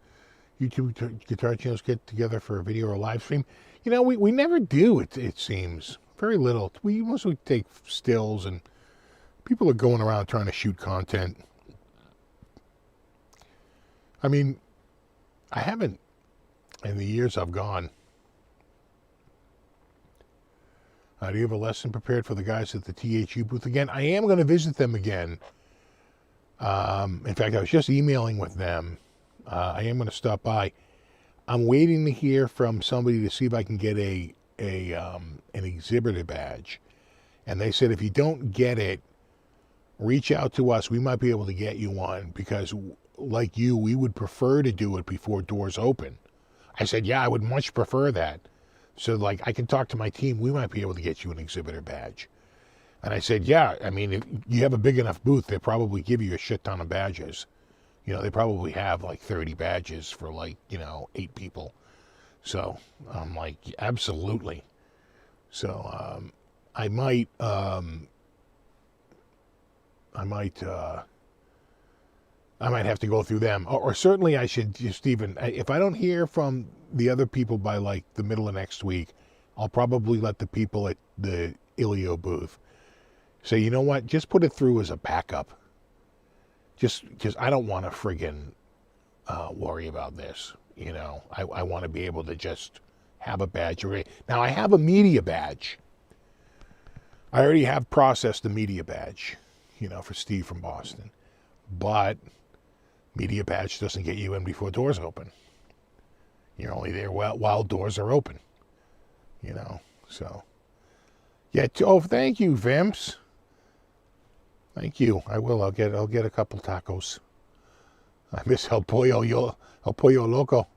YouTube guitar channels get together for a video or live stream. We never do, it seems. Very little. We mostly take stills, and people are going around trying to shoot content. I mean, I haven't, in the years I've gone. Do you have a lesson prepared for the guys at the THU booth again? I am going to visit them again. In fact, I was just emailing with them. I am going to stop by. I'm waiting to hear from somebody to see if I can get an exhibitor badge. And they said if you don't get it, reach out to us. We might be able to get you one because, like you, we would prefer to do it before doors open. I said, yeah, I would much prefer that. So, I can talk to my team. We might be able to get you an exhibitor badge. And I said, yeah, I mean, if you have a big enough booth, they'll probably give you a shit ton of badges. They probably have 30 badges for 8 people. So I'm like, absolutely. So I might have to go through them, or certainly I should just if I don't hear from the other people by the middle of next week, I'll probably let the people at the Ilio booth say, you know what, just put it through as a backup. Just because I don't want to friggin' worry about this. I want to be able to just have a badge. Now, I have a media badge. I already have processed the media badge, for Steve from Boston. But media badge doesn't get you in before doors open. You're only there while doors are open, So, yeah. Oh, thank you, Vimps. Thank you. I will. I'll get a couple tacos. I miss El Pollo Loco.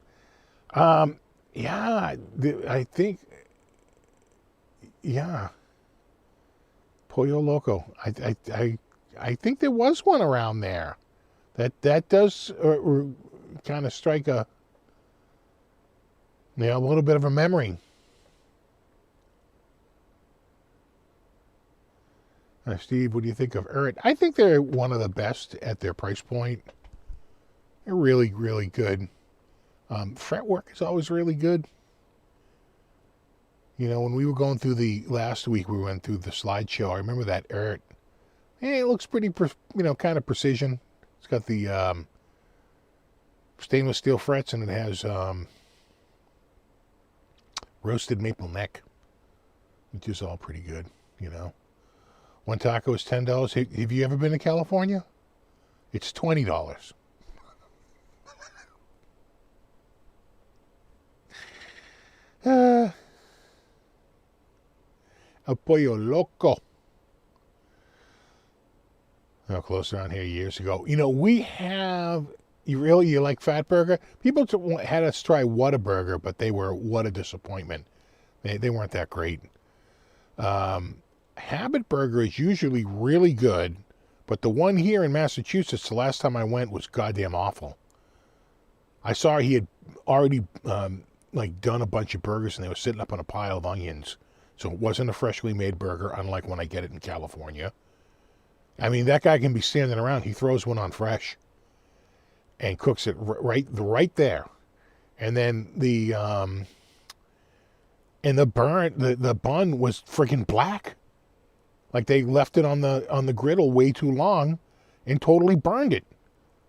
Yeah, I think. Yeah. Pollo Loco. I think there was one around there. That does kind of strike a little bit of a memory. Steve, what do you think of Urt? I think they're one of the best at their price point. They're really, really good. Fretwork is always really good. When we were going through last week, we went through the slideshow. I remember that Urt. It looks pretty, kind of precision. It's got the stainless steel frets, and it has roasted maple neck, which is all pretty good, you know. One taco is $10. Have you ever been to California? It's $20. El pollo loco. I closed around here years ago. You know, we have. You like Fat Burger? People had us try Whataburger, but they were what a disappointment. They weren't that great. Habit Burger is usually really good, but the one here in Massachusetts, the last time I went, was goddamn awful. I saw he had already done a bunch of burgers, and they were sitting up on a pile of onions. So it wasn't a freshly made burger, unlike when I get it in California. I mean, that guy can be standing around. He throws one on fresh and cooks it right there. And then the bun was freaking black. Like they left it on the griddle way too long and totally burned it.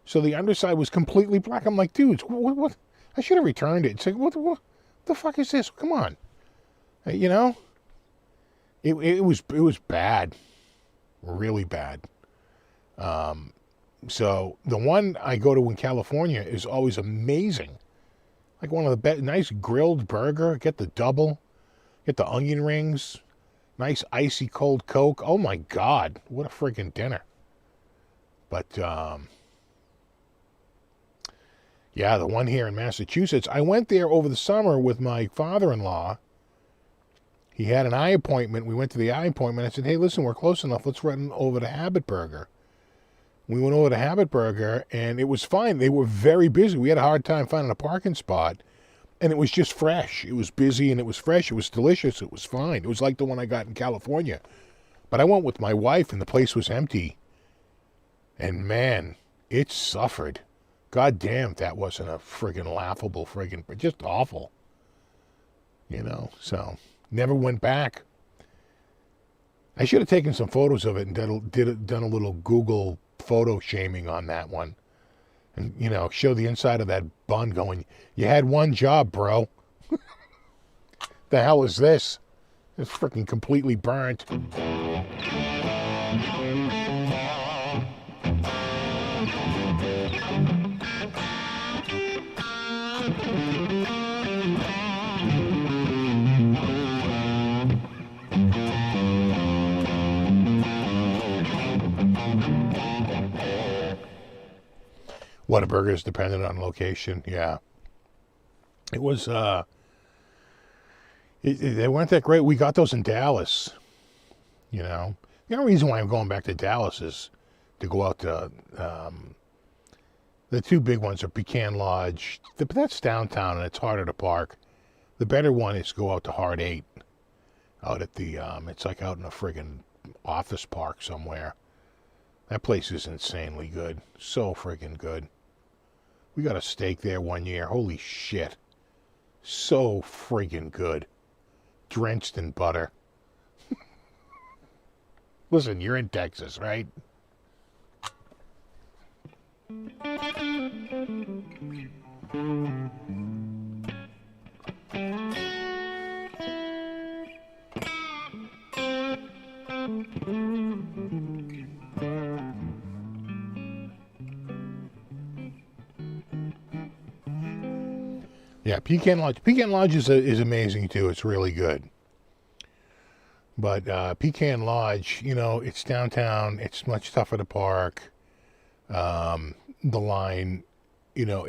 So the underside was completely black. I'm like, dudes, what? I should have returned it. It's like, what the fuck is this? Come on. You know? It was bad. Really bad. So the one I go to in California is always amazing. Like one of the best, nice grilled burger. Get the double. Get the onion rings. Nice icy cold Coke. Oh my God. What a freaking dinner. But, yeah, the one here in Massachusetts. I went there over the summer with my father-in-law. He had an eye appointment. We went to the eye appointment. I said, hey, listen, we're close enough. Let's run over to Habit Burger. We went over to Habit Burger, and it was fine. They were very busy. We had a hard time finding a parking spot, and it was just fresh. It was busy, and it was fresh. It was delicious. It was fine. It was like the one I got in California. But I went with my wife, and the place was empty. And, man, it suffered. God damn, that wasn't a friggin' laughable friggin', just awful. You know, so never went back. I should have taken some photos of it and done a little Google photo shaming on that one. And, you know, show the inside of that bun going, you had one job, bro. The hell is this? It's freaking completely burnt. Whataburger is dependent on location. Yeah. It was, they weren't that great. We got those in Dallas, you know. The only reason why I'm going back to Dallas is to go out to, the two big ones are Pecan Lodge, but that's downtown and it's harder to park. The better one is go out to Hard 8, out at the, it's like out in a friggin' office park somewhere. That place is insanely good. So friggin' good. We got a steak there one year. Holy shit. So friggin' good. Drenched in butter. Listen, you're in Texas, right? Yeah, Pecan Lodge. Pecan Lodge is amazing too. It's really good. But Pecan Lodge, you know, it's downtown. It's much tougher to park. The line, you know,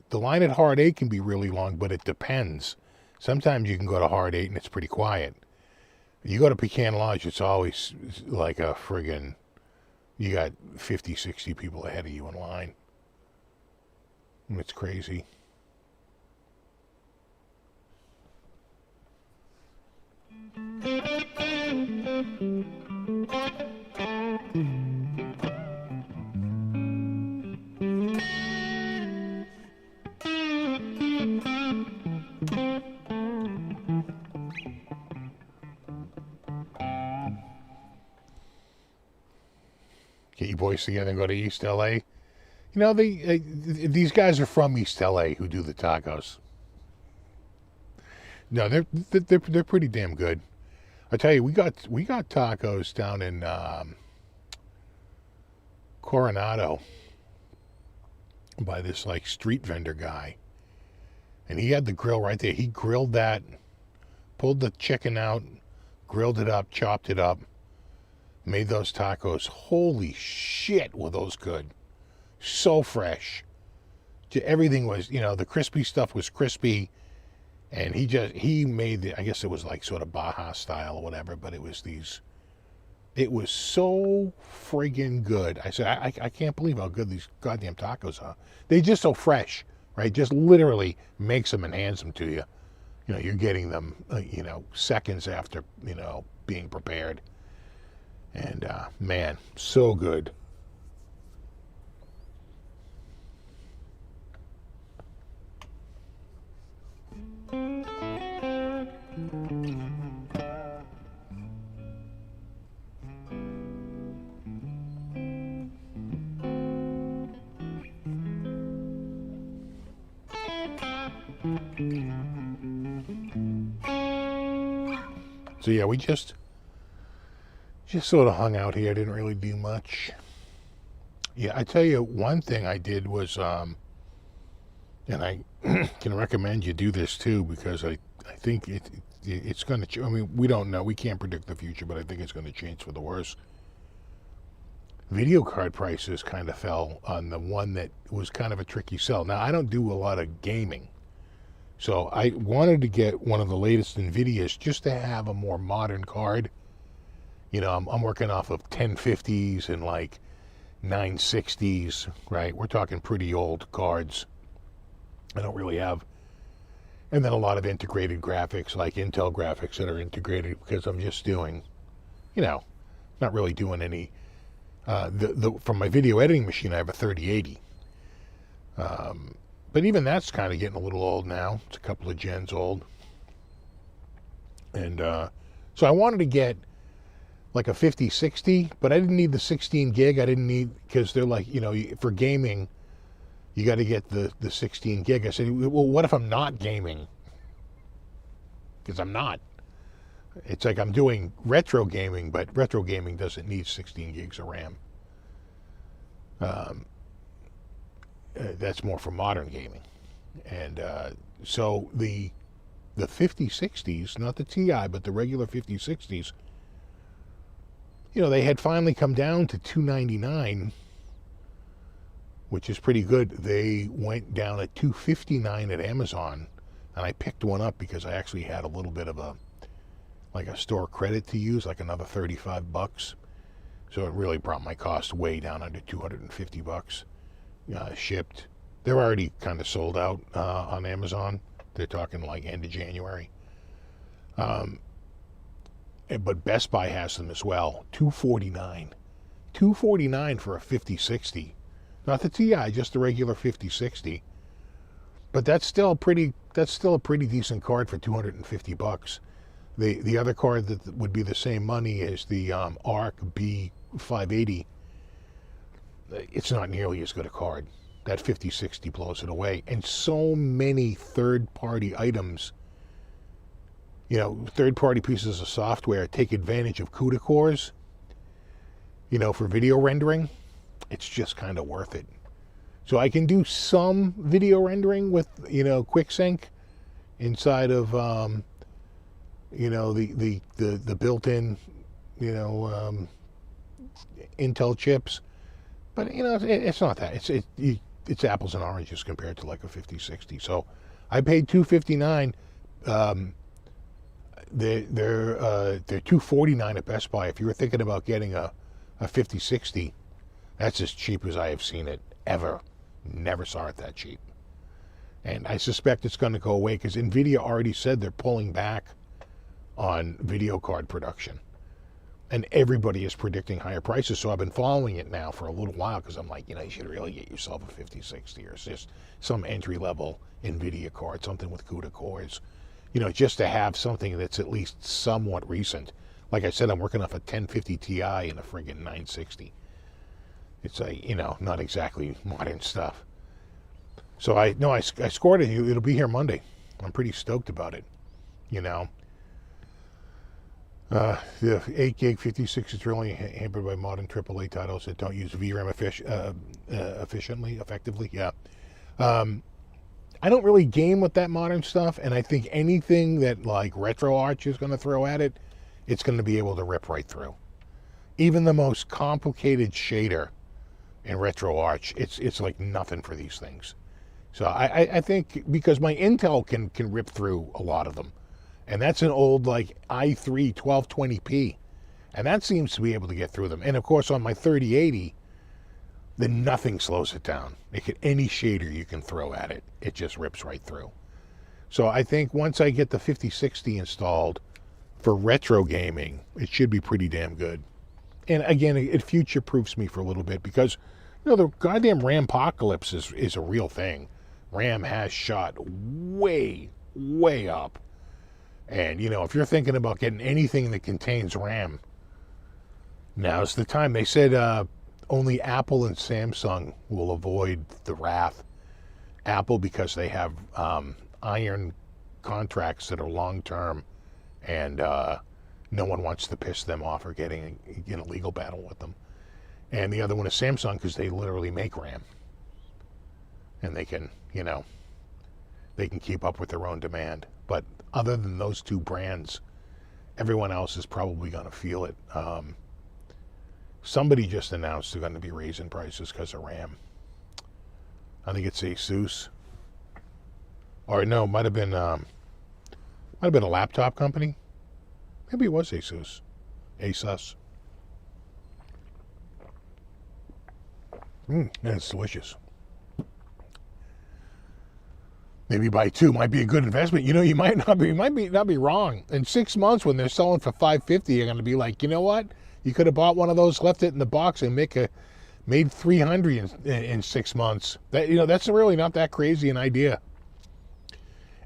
the line at Hard 8 can be really long, but it depends. Sometimes you can go to Hard 8 and it's pretty quiet. You go to Pecan Lodge, it's always like a friggin', you got 50, 60 people ahead of you in line. It's crazy. Get your boys together and go to East LA. You You know, these guys are from East LA who do the tacos. No, they're pretty damn good. I tell you, we got tacos down in Coronado by this like street vendor guy, and he had the grill right there. He grilled that, pulled the chicken out, grilled it up, chopped it up, made those tacos. Holy shit, were those good! So fresh. Everything was, you know, the crispy stuff was crispy. And he made I guess it was like sort of Baja style or whatever, but it was so friggin' good. I said, I can't believe how good these goddamn tacos are. They're just so fresh, right? Just literally makes them and hands them to you. You know, you're getting them, you know, seconds after, you know, being prepared. And, man, so good. So yeah, we just sort of hung out here. Didn't really do much. Yeah, I tell you, one thing I did was, and I can recommend you do this too, because I think it's going to. I mean, we don't know. We can't predict the future, but I think it's going to change for the worse. Video card prices kind of fell on the one that was kind of a tricky sell. Now, I don't do a lot of gaming. So I wanted to get one of the latest NVIDIAs just to have a more modern card. You know, I'm working off of 1050s and like 960s, right? We're talking pretty old cards. I don't really have. And then a lot of integrated graphics, like Intel graphics that are integrated, because I'm just doing, you know, not really doing any. From my video editing machine, I have a 3080. But even that's kind of getting a little old now. It's a couple of gens old. And so I wanted to get like a 5060, but I didn't need the 16 gig. I didn't need, because they're like, you know, for gaming, you got to get the 16 gig. I said, well, what if I'm not gaming? Because I'm not. It's like I'm doing retro gaming, but retro gaming doesn't need 16 gigs of RAM. That's more for modern gaming. And so the 5060s, not the TI, but the regular 5060s, you know, they had finally come down to $299, which is pretty good. They went down at $259 at Amazon, and I picked one up because I actually had a little bit of a store credit to use, like another $35. So it really brought my cost way down under $250. Shipped. They're already kind of sold out on Amazon. They're talking like end of January. But Best Buy has them as well. $249. $249 for a 5060. Not the TI, just the regular 5060. But that's still a pretty decent card for $250. The other card that would be the same money is the ARC B580. It's not nearly as good a card. That 5060 blows it away. And so many third-party items, you know, third-party pieces of software take advantage of CUDA cores, you know, for video rendering. It's just kind of worth it. So I can do some video rendering with, you know, QuickSync inside of, you know, the built-in, you know, Intel chips. But, you know, it's not that. It's apples and oranges compared to like a 5060. So I paid $259. They're $249 at Best Buy. If you were thinking about getting a 5060, that's as cheap as I have seen it ever. Never saw it that cheap. And I suspect it's going to go away because NVIDIA already said they're pulling back on video card production. And everybody is predicting higher prices. So I've been following it now for a little while because I'm like, you know, you should really get yourself a 5060 or just some entry-level NVIDIA card, something with CUDA cores. You know, just to have something that's at least somewhat recent. Like I said, I'm working off a 1050 Ti and a friggin' 960. It's like, not exactly modern stuff. So I scored it. It'll be here Monday. I'm pretty stoked about it. You know, the 8 gig 56 is really hampered by modern AAA titles that don't use VRAM effectively. Yeah. I don't really game with that modern stuff, and I think anything that like RetroArch is going to throw at it, it's going to be able to rip right through. Even the most complicated shader in RetroArch, it's like nothing for these things. So I think because my Intel can rip through a lot of them, and that's an old like i3 1220p, and that seems to be able to get through them. And of course on my 3080, then nothing slows it down. Any shader you can throw at it, it just rips right through. So I think once I get the 5060 installed for retro gaming, it should be pretty damn good. And again, it future-proofs me for a little bit because, the goddamn RAM apocalypse is a real thing. RAM has shot way, way up. And, if you're thinking about getting anything that contains RAM, now's the time. They said only Apple and Samsung will avoid the wrath. Apple because they have iron contracts that are long-term, and no one wants to piss them off or getting in a legal battle with them. And the other one is Samsung because they literally make RAM. And they can, they can keep up with their own demand. But other than those two brands, everyone else is probably going to feel it. Somebody just announced they're going to be raising prices because of RAM. I think it's ASUS. Or no, might have been a laptop company. Maybe it was ASUS. ASUS. And it's delicious. Maybe buy two might be a good investment. You might not be wrong. In 6 months, when they're selling for $550, you're going to be like, you know what? You could have bought one of those, left it in the box, and made $300 in 6 months. That's really not that crazy an idea.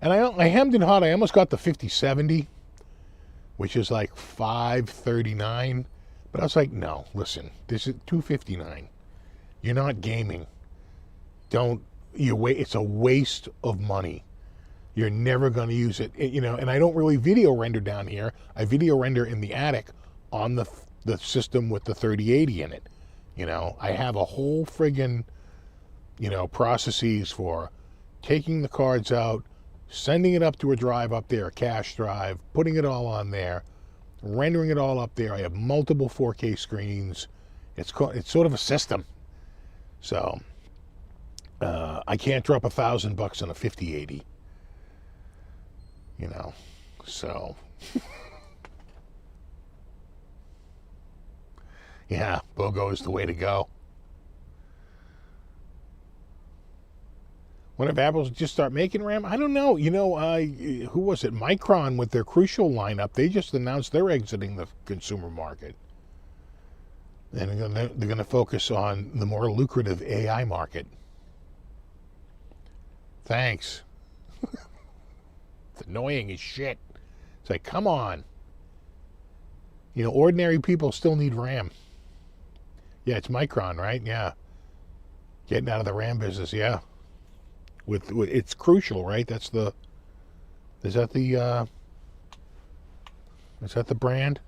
And I hemmed and hawed. I almost got the 5070, which is like $539. But I was like, no, listen, this is $259. You're not gaming. It's a waste of money. You're never going to use it. And I don't really video render down here. I video render in the attic on the system with the 3080 in it. I have a whole friggin', processes for taking the cards out, sending it up to a drive up there, a cache drive, putting it all on there, rendering it all up there. I have multiple 4K screens. It's sort of a system. So I can't drop $1,000 on a 5080. So yeah, BOGO is the way to go. What if Apple just start making RAM? I don't know. Who was it? Micron with their Crucial lineup. They just announced they're exiting the consumer market. And they're going to focus on the more lucrative AI market. Thanks. It's annoying as shit. It's like, come on. Ordinary people still need RAM. Yeah, it's Micron, right? Yeah. Getting out of the RAM business, yeah. With it's Crucial, right? Is that the brand?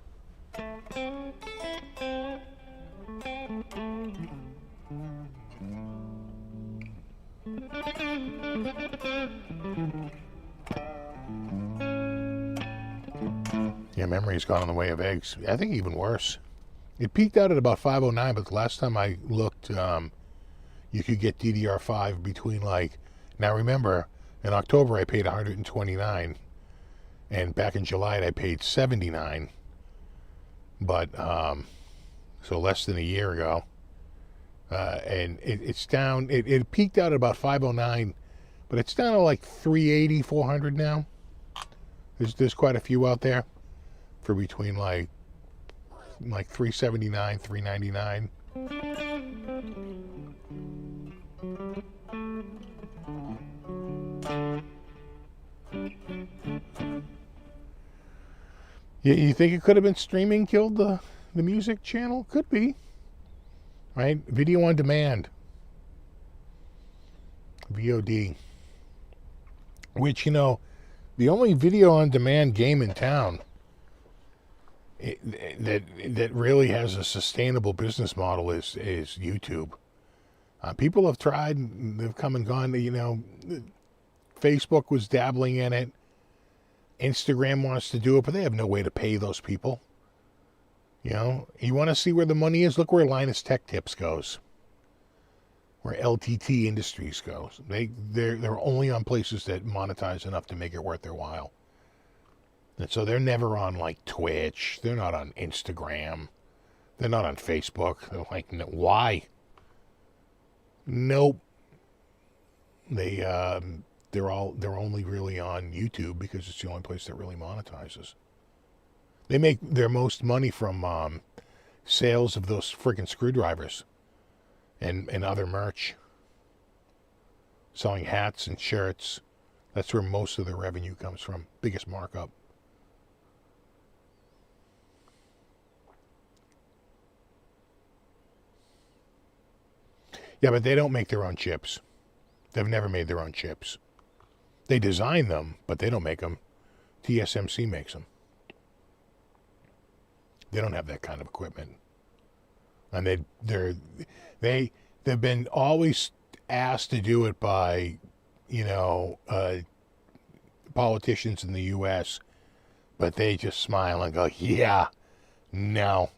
Yeah, memory's gone in the way of eggs. I think even worse. It peaked out at about 509, but the last time I looked, you could get DDR5 between now remember, in October I paid $129, and back in July I paid $79, but, so less than a year ago, and it's down, it peaked out at about 509, but it's down to like 380, 400 now. There's quite a few out there for between like 379, 399. You think it could have been streaming killed the music channel? Could be. right? Video on demand, VOD, which, you know, the only video on demand game in town that really has a sustainable business model is YouTube. People have tried, they've come and gone. You know, Facebook was dabbling in it. Instagram wants to do it, but they have no way to pay those people. You know, you want to see where the money is? Look where Linus Tech Tips goes, where LTT Industries goes. They're only on places that monetize enough to make it worth their while. And so they're never on like Twitch. They're not on Instagram. They're not on Facebook. They're like, no, why? Nope. They're only really on YouTube because it's the only place that really monetizes. They make their most money from sales of those friggin' screwdrivers and other merch. Selling hats and shirts. That's where most of their revenue comes from. Biggest markup. Yeah, but they don't make their own chips. They've never made their own chips. They design them, but they don't make them. TSMC makes them. They don't have that kind of equipment. And they've been always asked to do it by, you know, politicians in the U.S., but they just smile and go, yeah, no.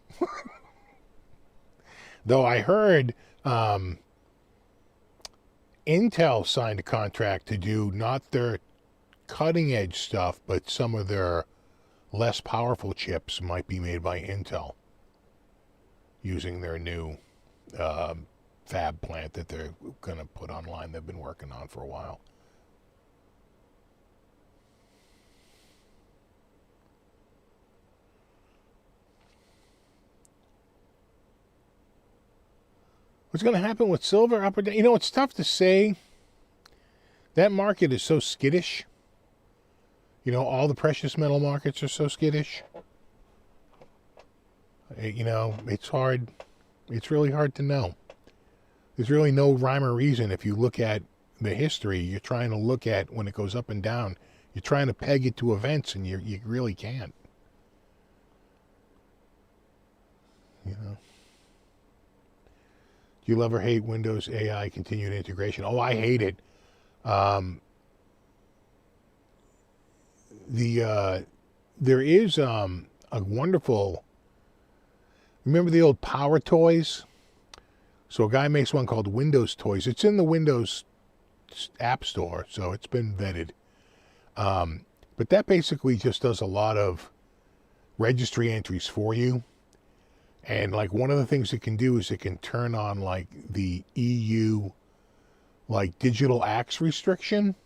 Though I heard Intel signed a contract to do not their cutting edge stuff, but some of their less powerful chips might be made by Intel using their new fab plant that they're going to put online. They've been working on for a while. What's going to happen with silver up or down? You know, it's tough to say. That market is so skittish. You know, all the precious metal markets are so skittish. You know, it's hard. It's really hard to know. There's really no rhyme or reason. If you look at the history, you're trying to look at when it goes up and down. You're trying to peg it to events, and you really can't. You know. Do you love or hate Windows AI continued integration? Oh, I hate it. There is a wonderful. Remember the old Power Toys? So a guy makes one called Windows Toys. It's in the Windows App Store, so it's been vetted. But that basically just does a lot of registry entries for you. And like one of the things it can do is it can turn on like the EU like digital acts restriction.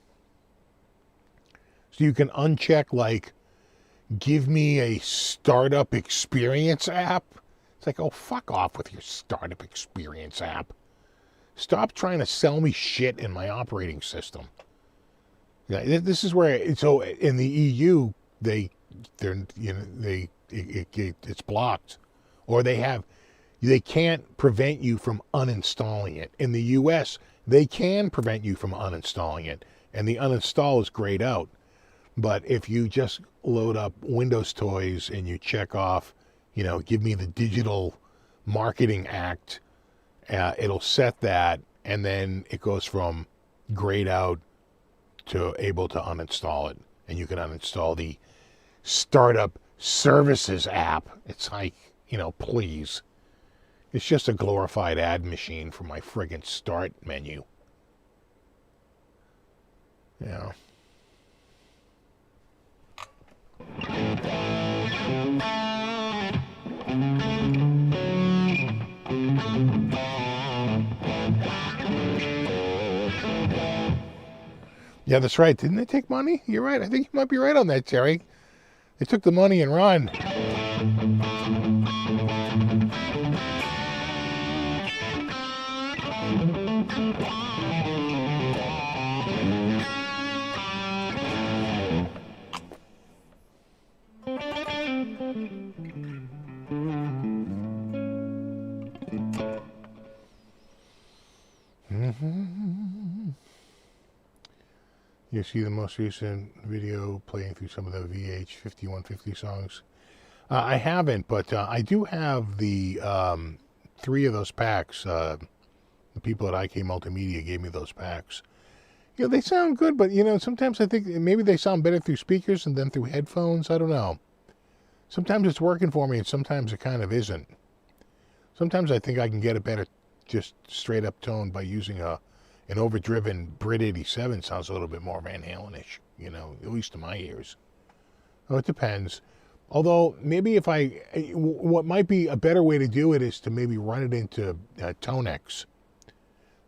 So you can uncheck like give me a startup experience app. It's like, oh, fuck off with your startup experience app. Stop trying to sell me shit in my operating system. Yeah, this is where so in the EU it's blocked. Or they can't prevent you from uninstalling it. In the US, they can prevent you from uninstalling it. And the uninstall is grayed out. But if you just load up Windows Toys and you check off, you know, give me the Digital Marketing Act, it'll set that. And then it goes from grayed out to able to uninstall it. And you can uninstall the Startup Services app. It's like, you know, please. It's just a glorified ad machine for my friggin' start menu. Yeah. Yeah, that's right. Didn't they take money? You're right. I think you might be right on that, Terry. They took the money and run. You see the most recent video playing through some of the VH 5150 songs. I haven't, but I do have the 3 of those packs. The people at IK Multimedia gave me those packs. You know, they sound good, but, you know, sometimes I think maybe they sound better through speakers and then through headphones. I don't know. Sometimes it's working for me, and sometimes it kind of isn't. Sometimes I think I can get a better, just straight-up tone by using an overdriven Brit 87. Sounds a little bit more Van Halen-ish, you know, at least to my ears. Oh, it depends. Although, maybe what might be a better way to do it is to maybe run it into Tonex,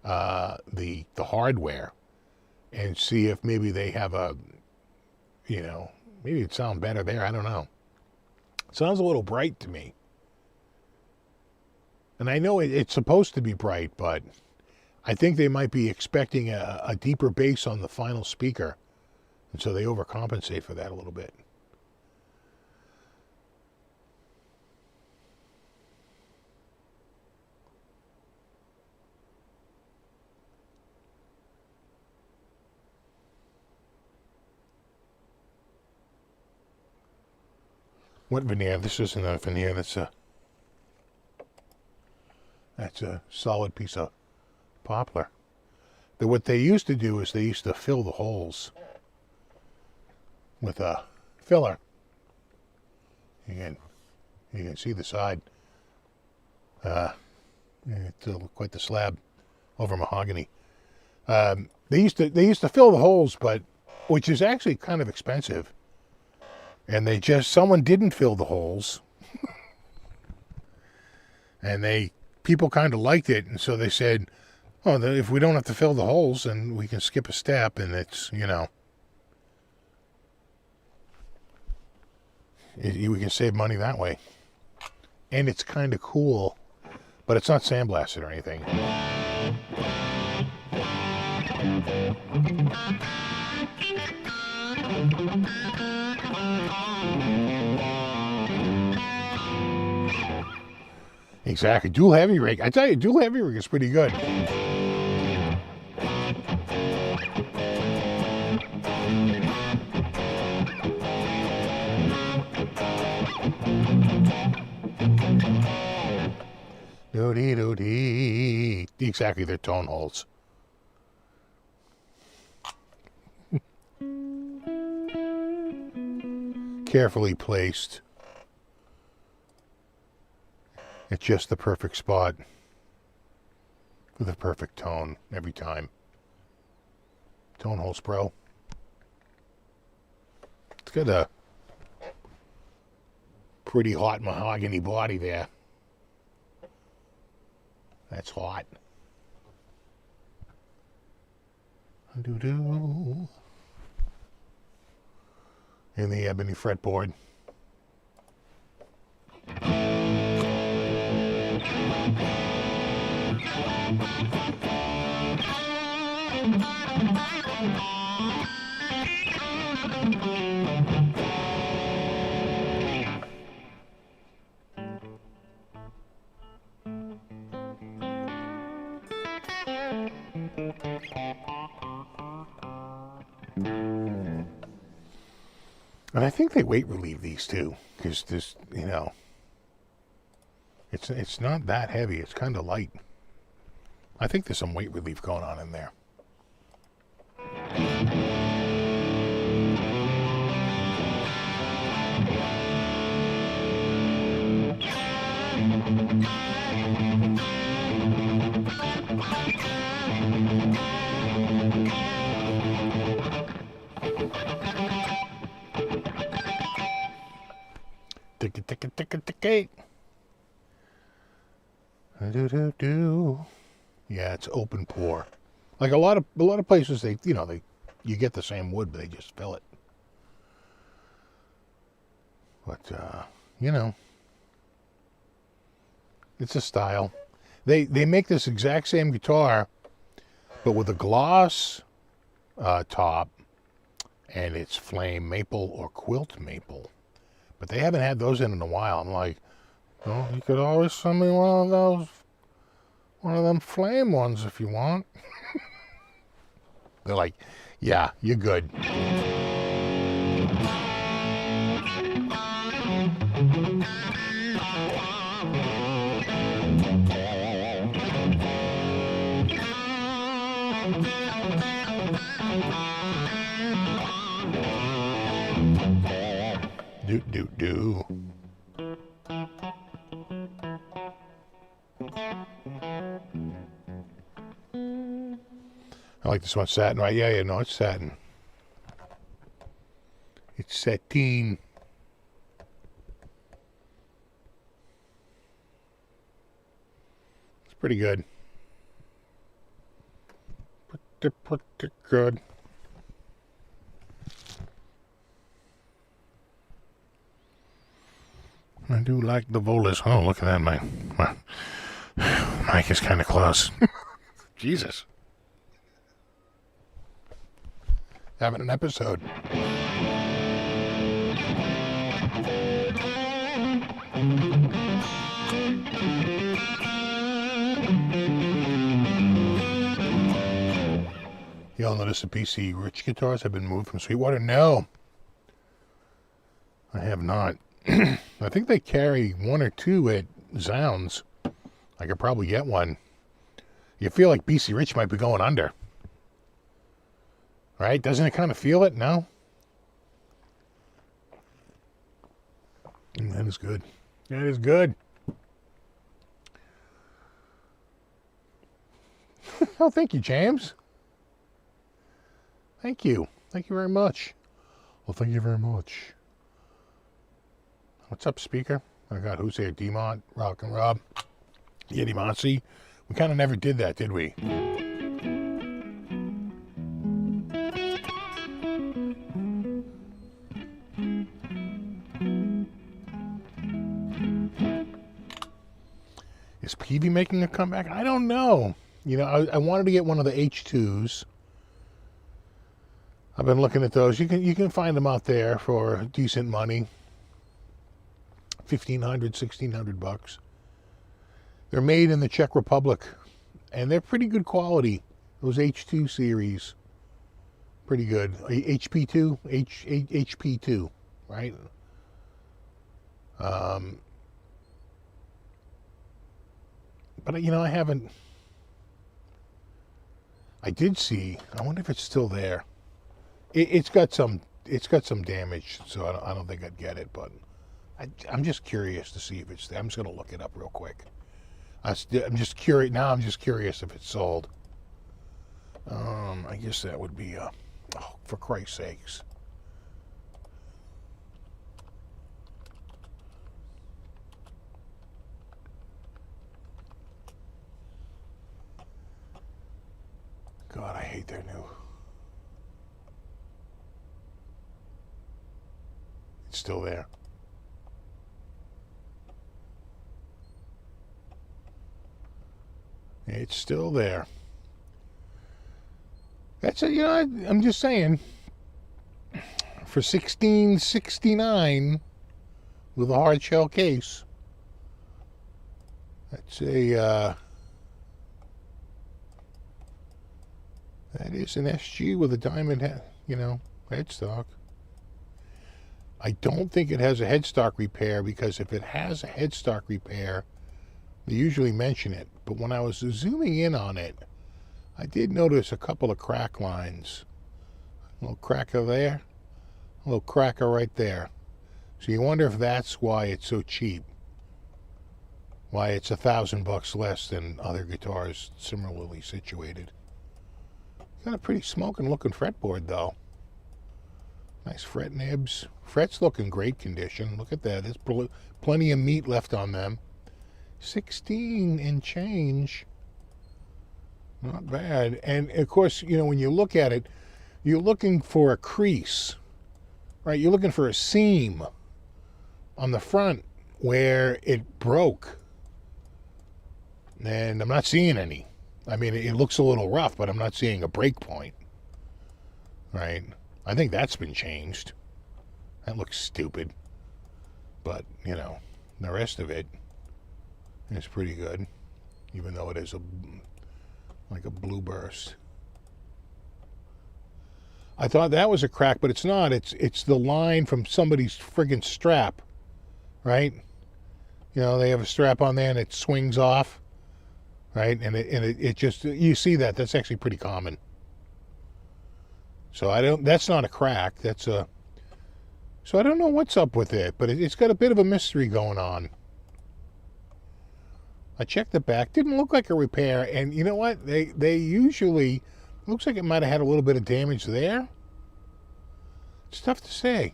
the hardware, and see if maybe they have a, you know, maybe it'd sound better there. I don't know. It sounds a little bright to me. And I know it's supposed to be bright, but I think they might be expecting a deeper bass on the final speaker. And so they overcompensate for that a little bit. What veneer? This isn't a veneer. That's a solid piece of poplar. What they used to do is they used to fill the holes with a filler. You can see the side. It's quite the slab over mahogany. They used to fill the holes, but which is actually kind of expensive. And someone didn't fill the holes. And people kind of liked it. And so they said, oh, if we don't have to fill the holes, then we can skip a step. And it's, you know, we can save money that way. And it's kind of cool, but it's not sandblasted or anything. Exactly. Dual heavy rig. I tell you, dual heavy rig is pretty good. Do-dee-do-dee. Exactly, they're tone holes. Carefully placed. At just the perfect spot for the perfect tone every time. Tone holes, bro. It's got a pretty hot mahogany body there. That's hot. Doo-doo. And the ebony fretboard. And I think they weight relieve these too, because this, you know, it's not that heavy. It's kind of light. I think there's some weight relief going on in there. Yeah, it's open pour. Like a lot of places, you get the same wood, but they just fill it. But you know, it's a style. They make this exact same guitar, but with a gloss top, and it's flame maple or quilt maple. But they haven't had those in a while. I'm like, oh, you could always send me one of them flame ones if you want. They're like, yeah, you're good. Do. I like this one, satin, right? Yeah, no, it's satin. It's sateen. It's pretty good. Pretty good. I do like the Volas. Oh, look at that, my mic is kind of close. Jesus. Having an episode. Y'all notice the BC Rich guitars have been moved from Sweetwater? No. I have not. I think they carry one or two at Zounds. I could probably get one. You feel like BC Rich might be going under. Right? Doesn't it kind of feel it? No? That is good. That is good. Oh, thank you, James. Thank you. Thank you very much. Well, thank you very much. What's up, speaker? Oh, God, who's here? D-Mont, Rock and Rob, Yeti Monsi. We kind of never did that, did we? Is Peavy making a comeback? I don't know. You know, I wanted to get one of the H2s. I've been looking at those. You can find them out there for decent money. $1,500, $1,600. They're made in the Czech Republic, and they're pretty good quality. Those H2 series, pretty good. HP2, HP2, right? But you know, I haven't. I did see. I wonder if it's still there. It's got some damage, so I don't think I'd get it. But I'm just curious to see if it's there. I'm just gonna look it up real quick. I'm just curious now. I'm just curious if it's sold. I guess that would be. Oh, for Christ's sakes. God, I hate their new. It's still there. It's still there. That's it. You know, I'm just saying. For $16.69 with a hard shell case. That's a. That is an SG with a diamond head, headstock. I don't think it has a headstock repair, because if it has a headstock repair, they usually mention it. But when I was zooming in on it, I did notice a couple of crack lines. A little cracker there, a little cracker right there. So you wonder if that's why it's so cheap. Why it's $1,000 less than other guitars similarly situated. Got a pretty smoking looking fretboard though. Nice fret nibs. Frets look in great condition. Look at that. There's plenty of meat left on them. 16 and change. Not bad. And of course, when you look at it, you're looking for a crease, right? You're looking for a seam on the front where it broke. And I'm not seeing any. I mean, it looks a little rough, but I'm not seeing a break point, right? I think that's been changed. That looks stupid. But, the rest of it is pretty good, even though it is like a blue burst. I thought that was a crack, but it's not. It's the line from somebody's friggin' strap, right? You know, they have a strap on there and it swings off, right? And it just, you see that. That's actually pretty common. So that's not a crack. That's a, so I don't know what's up with it, but it's got a bit of a mystery going on. I checked the back. Didn't look like a repair. And you know what? They usually, looks like it might have had a little bit of damage there. It's tough to say.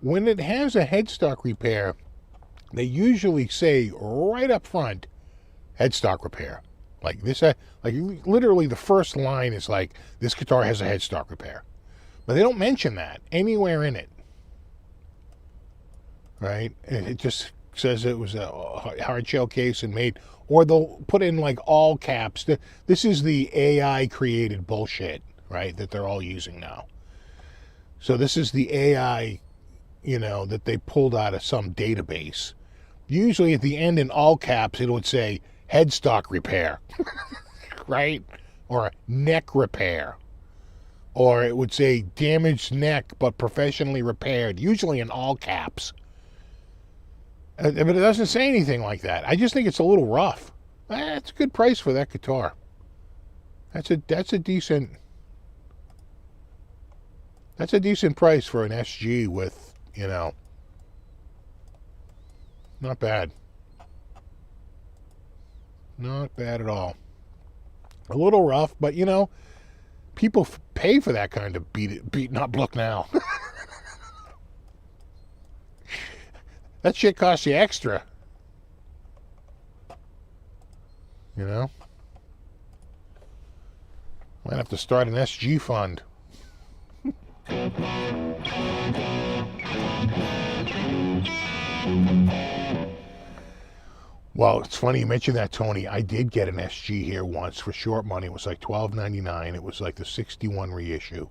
When it has a headstock repair, they usually say right up front, headstock repair. Like this, like literally the first line is like, this guitar has a headstock repair. But they don't mention that anywhere in it. Right? And it just says it was a hard shell case and made, or they'll put in like all caps. This is the AI created bullshit, right? That they're all using now. So this is the AI, you know, that they pulled out of some database. Usually at the end in all caps, it would say headstock repair, right? Or neck repair. Or it would say damaged neck, but professionally repaired, usually in all caps. But it doesn't say anything like that. I just think it's a little rough. It's a good price for that guitar. That's a decent price for an SG with, you know, not bad. Not bad at all. A little rough, but you know, people pay for that kind of beaten up look now. That shit costs you extra. You know? Might have to start an SG fund. Well, it's funny you mentioned that, Tony. I did get an SG here once for short money. It was like $12.99. It was like the 61 reissue.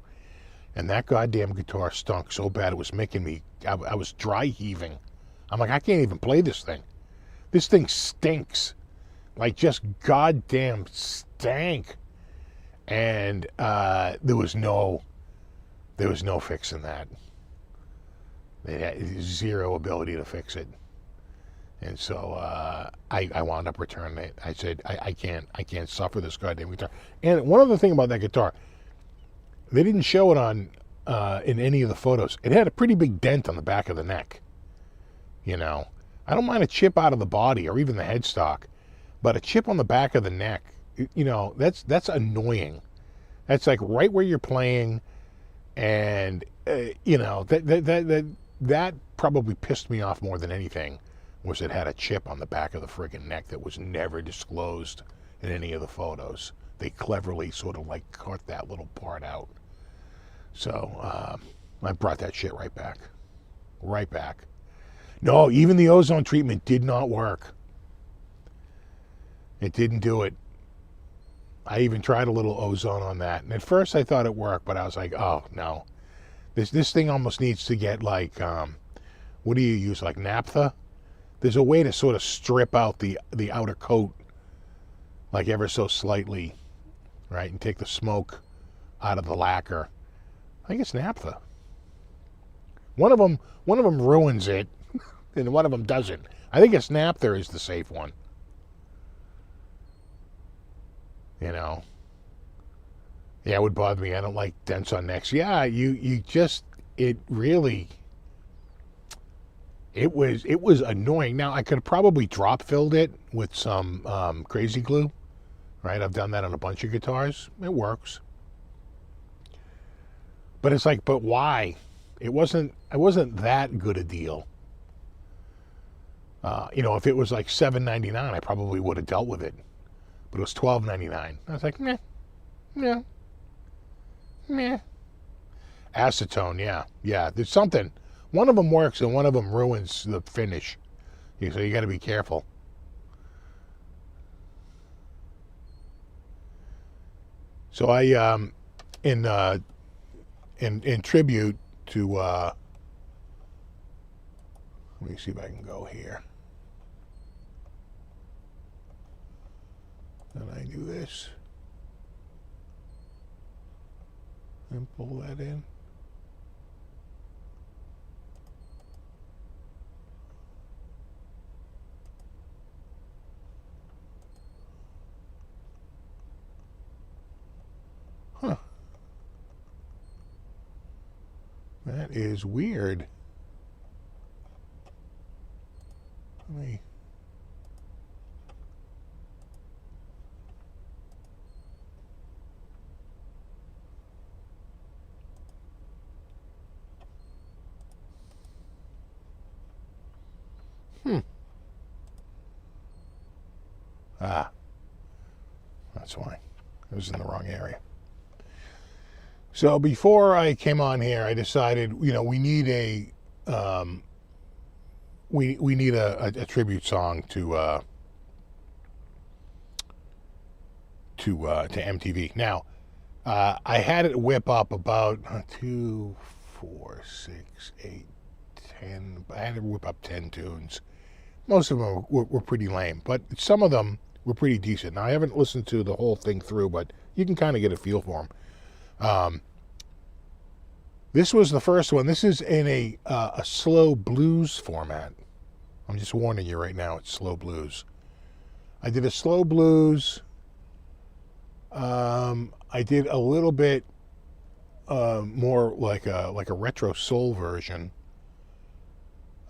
And that goddamn guitar stunk so bad it was making me, I was dry heaving. I'm like, I can't even play this thing. This thing stinks. Like, just goddamn stank. And there was no fixing that. They had zero ability to fix it. And so I wound up returning it. I said, I can't suffer this goddamn guitar. And one other thing about that guitar, they didn't show it on in any of the photos. It had a pretty big dent on the back of the neck. You know, I don't mind a chip out of the body or even the headstock, but a chip on the back of the neck, you know, that's annoying. That's like right where you're playing, and you know, that probably pissed me off more than anything. Was it had a chip on the back of the friggin' neck that was never disclosed in any of the photos. They cleverly sort of like cut that little part out. So I brought that shit right back. Right back. No, even the ozone treatment did not work. It didn't do it. I even tried a little ozone on that. And at first I thought it worked, but I was like, oh, no. This thing almost needs to get like, what do you use, like naphtha? There's a way to sort of strip out the outer coat, like ever so slightly, right? And take the smoke out of the lacquer. I think it's naphtha. One of them ruins it, and one of them doesn't. I think it's naphtha is the safe one. You know. Yeah, it would bother me. I don't like dents on necks. Yeah, you just, it really, it was annoying. Now, I could have probably drop filled it with some crazy glue, right? I've done that on a bunch of guitars. It works. But it's like, but why? It wasn't that good a deal. You know, if it was like $7.99, I probably would have dealt with it. But it was $12.99. I was like, meh, yeah. Meh. Acetone, yeah. There's something. One of them works and one of them ruins the finish. So you got to be careful. So I, in tribute to, let me see if I can go here. Can I do this? And pull that in. Huh. That is weird. Let me... Ah, that's why. It was in the wrong area. So before I came on here, I decided, you know, we need a we need a tribute song to MTV. Now, I had it whip up about 2, 4, 6, 8, 10. I had to whip up 10 tunes. Most of them were pretty lame, but some of them were pretty decent. Now, I haven't listened to the whole thing through, but you can kind of get a feel for them. This was the first one. This is in a slow blues format. I'm just warning you right now, it's slow blues. I did a slow blues. I did a little bit more like a retro soul version.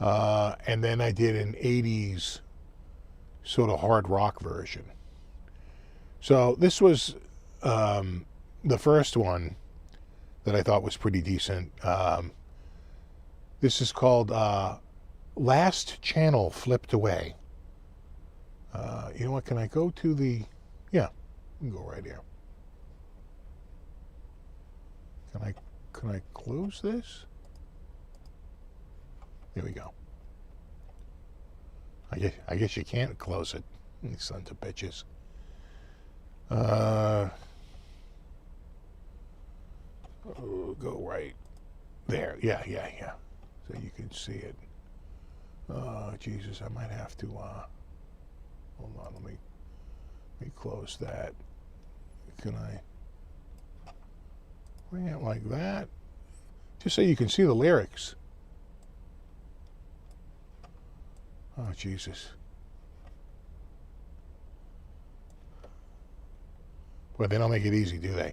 And then I did an 80s sort of hard rock version. So this was the first one that I thought was pretty decent. This is called Last Channel Flipped Away. You know what, can I go to the... Yeah, I can go right here. Can I close this? There we go. I guess you can't close it. You sons of bitches. Go right there. Yeah. So you can see it. Oh, Jesus, I might have to, hold on, let me close that. Can I bring it like that? Just so you can see the lyrics. Oh, Jesus. Well, they don't make it easy, do they?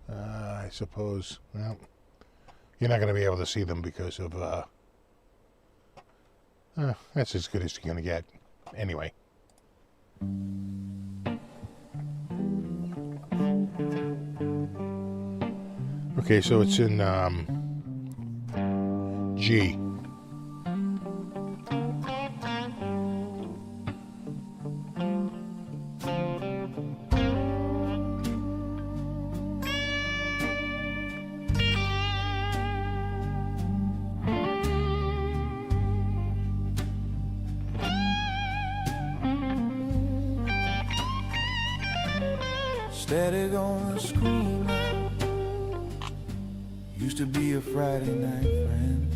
I suppose, well, you're not going to be able to see them because of, that's as good as you're going to get. Anyway. Okay, so it's in, G. Steady gonna scream out. Used to be a Friday night friend.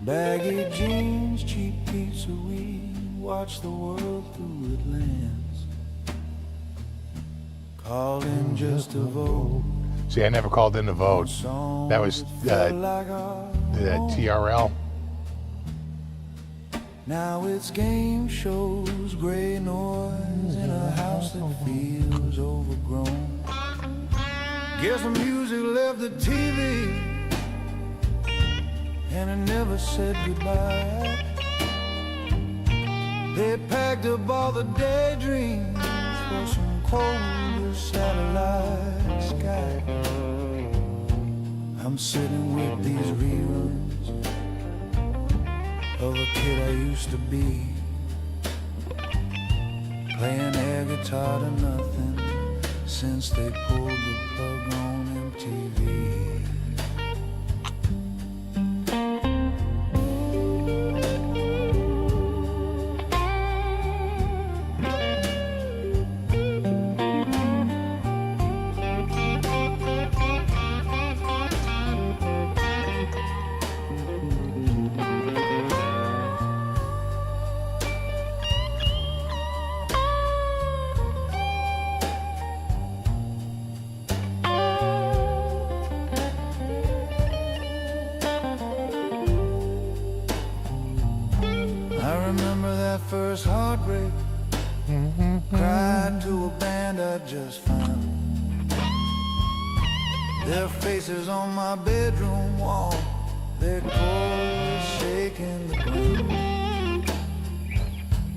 Baggy jeans, cheap pizza, we watch the world through a lens. Called in just to vote. See, I never called in to vote. That was the TRL. Now it's game shows, gray noise in a house that feels overgrown. Guess the music left the TV and it never said goodbye. They packed up all the daydreams for some colder satellite sky. I'm sitting with these reruns of a kid I used to be, playing air guitar to nothing since they pulled the plug on MTV. remember that first heartbreak. Cried to a band I just found. Their faces on my bedroom wall, their chords shaking the ground.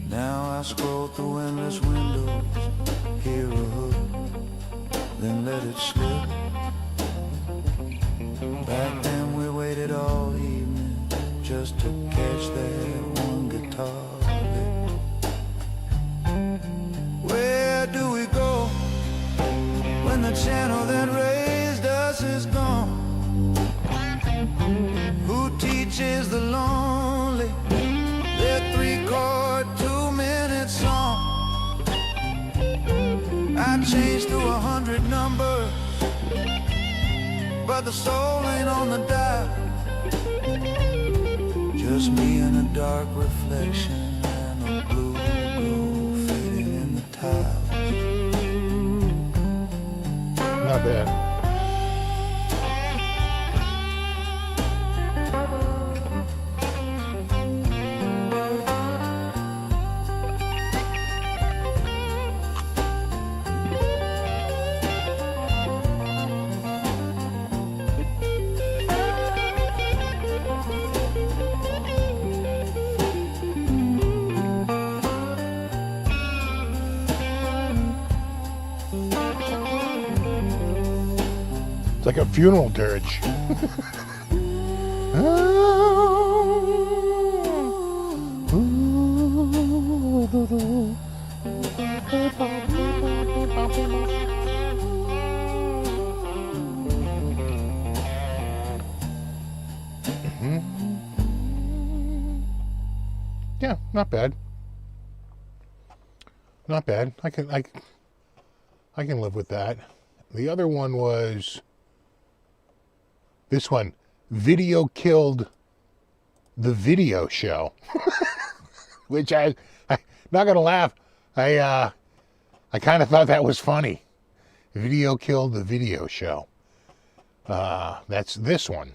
Now I scroll through endless windows, hear a hook, then let it slip. Back then we waited all evening just to catch that one guitar lick. Where do we go when the channel that raised us is gone? Who teaches the lonely their 3-chord 2-minute song? I changed through 100 numbers, but the soul ain't on the dial. Just me and a dark reflection and a blue glow fading in the tiles. Not bad. It's like a funeral dirge. Yeah, not bad. Not bad. I can live with that. The other one was this one, Video Killed the Video Show, which I not gonna laugh. I kind of thought that was funny. Video Killed the Video Show. That's this one,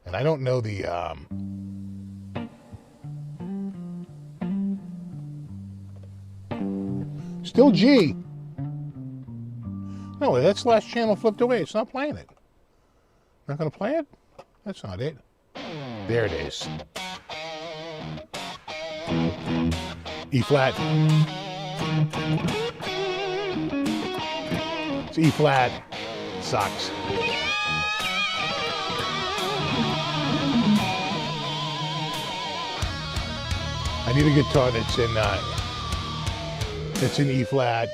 and I don't know the. Still G. No, that's the last channel flipped away. It's not playing it. Not going to play it? That's not it. There it is. E flat. It's E flat. Sucks. I need a guitar that's in E flat.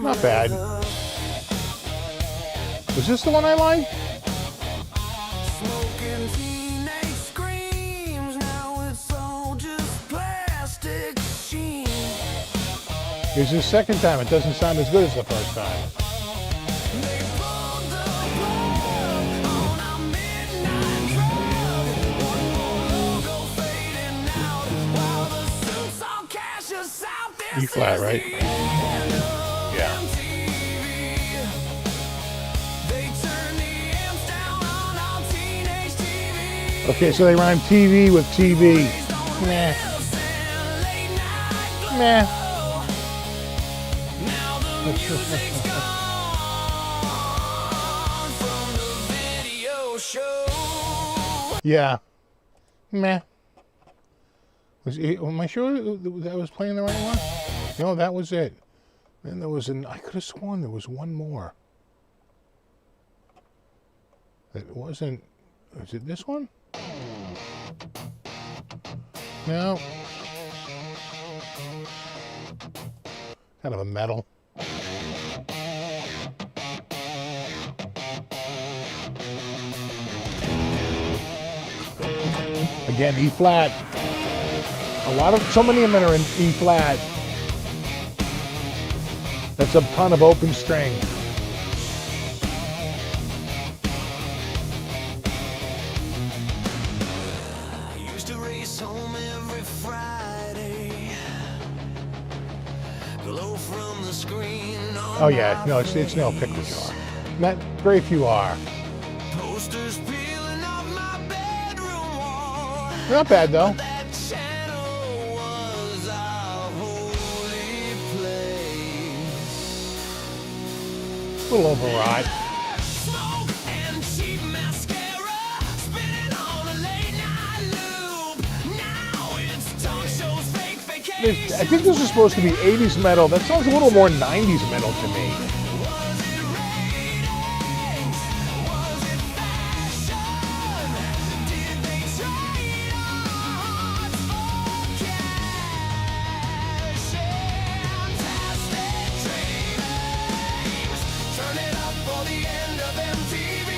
Not bad. Was this the one I liked? Smoking teenage screams, now it's all just plastic sheen. Here's the second time. It doesn't sound as good as the first time. They pulled the plug on our midnight drug. One more logo fading out while the suits all cash us out. E flat, right? Yeah. Okay, so they rhyme TV with TV. Meh. Meh. Yeah. Meh. Am I sure that I was playing the right one? No, that was it. Then there was I could have sworn there was one more. It wasn't. Was it this one? No. Kind of a metal. Again, E flat. So many of them are in E flat. That's a ton of open string. I used to race home every Friday. Glow from the screen. Oh yeah, no, it's no pickle jar. Not very few are. Posters peeling off my bedroom wall. Not bad though. That channel was our holy place. A little overwrought. Smoke and cheap mascara, spinning on a late night loop. Now it's talk shows, fake vacation. I think this is supposed to be 80s metal. That sounds a little more 90s metal to me. Was it ratings? Was it fashion? Did they trade arts for cash? Fantastic dreamings. Turn it up for the end of MTV.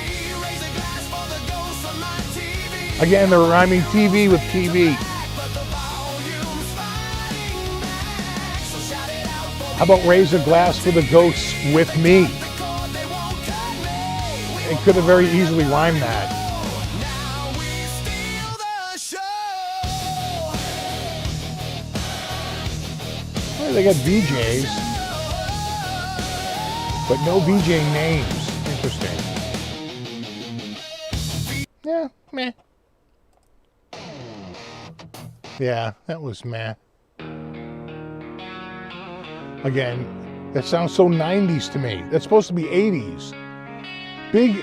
Raise a glass for the ghosts of my TV. Again, they're rhyming TV with TV. But the volume's fighting back. So shout it out for How about raise a glass for the ghosts with me? the chord they won't cut me. It could have very easily rhymed that. Now we steal the show. Well, they got VJs, but no VJ names. Interesting. Yeah, meh. Yeah, that was meh. Again, that sounds so 90s to me. That's supposed to be 80s. Big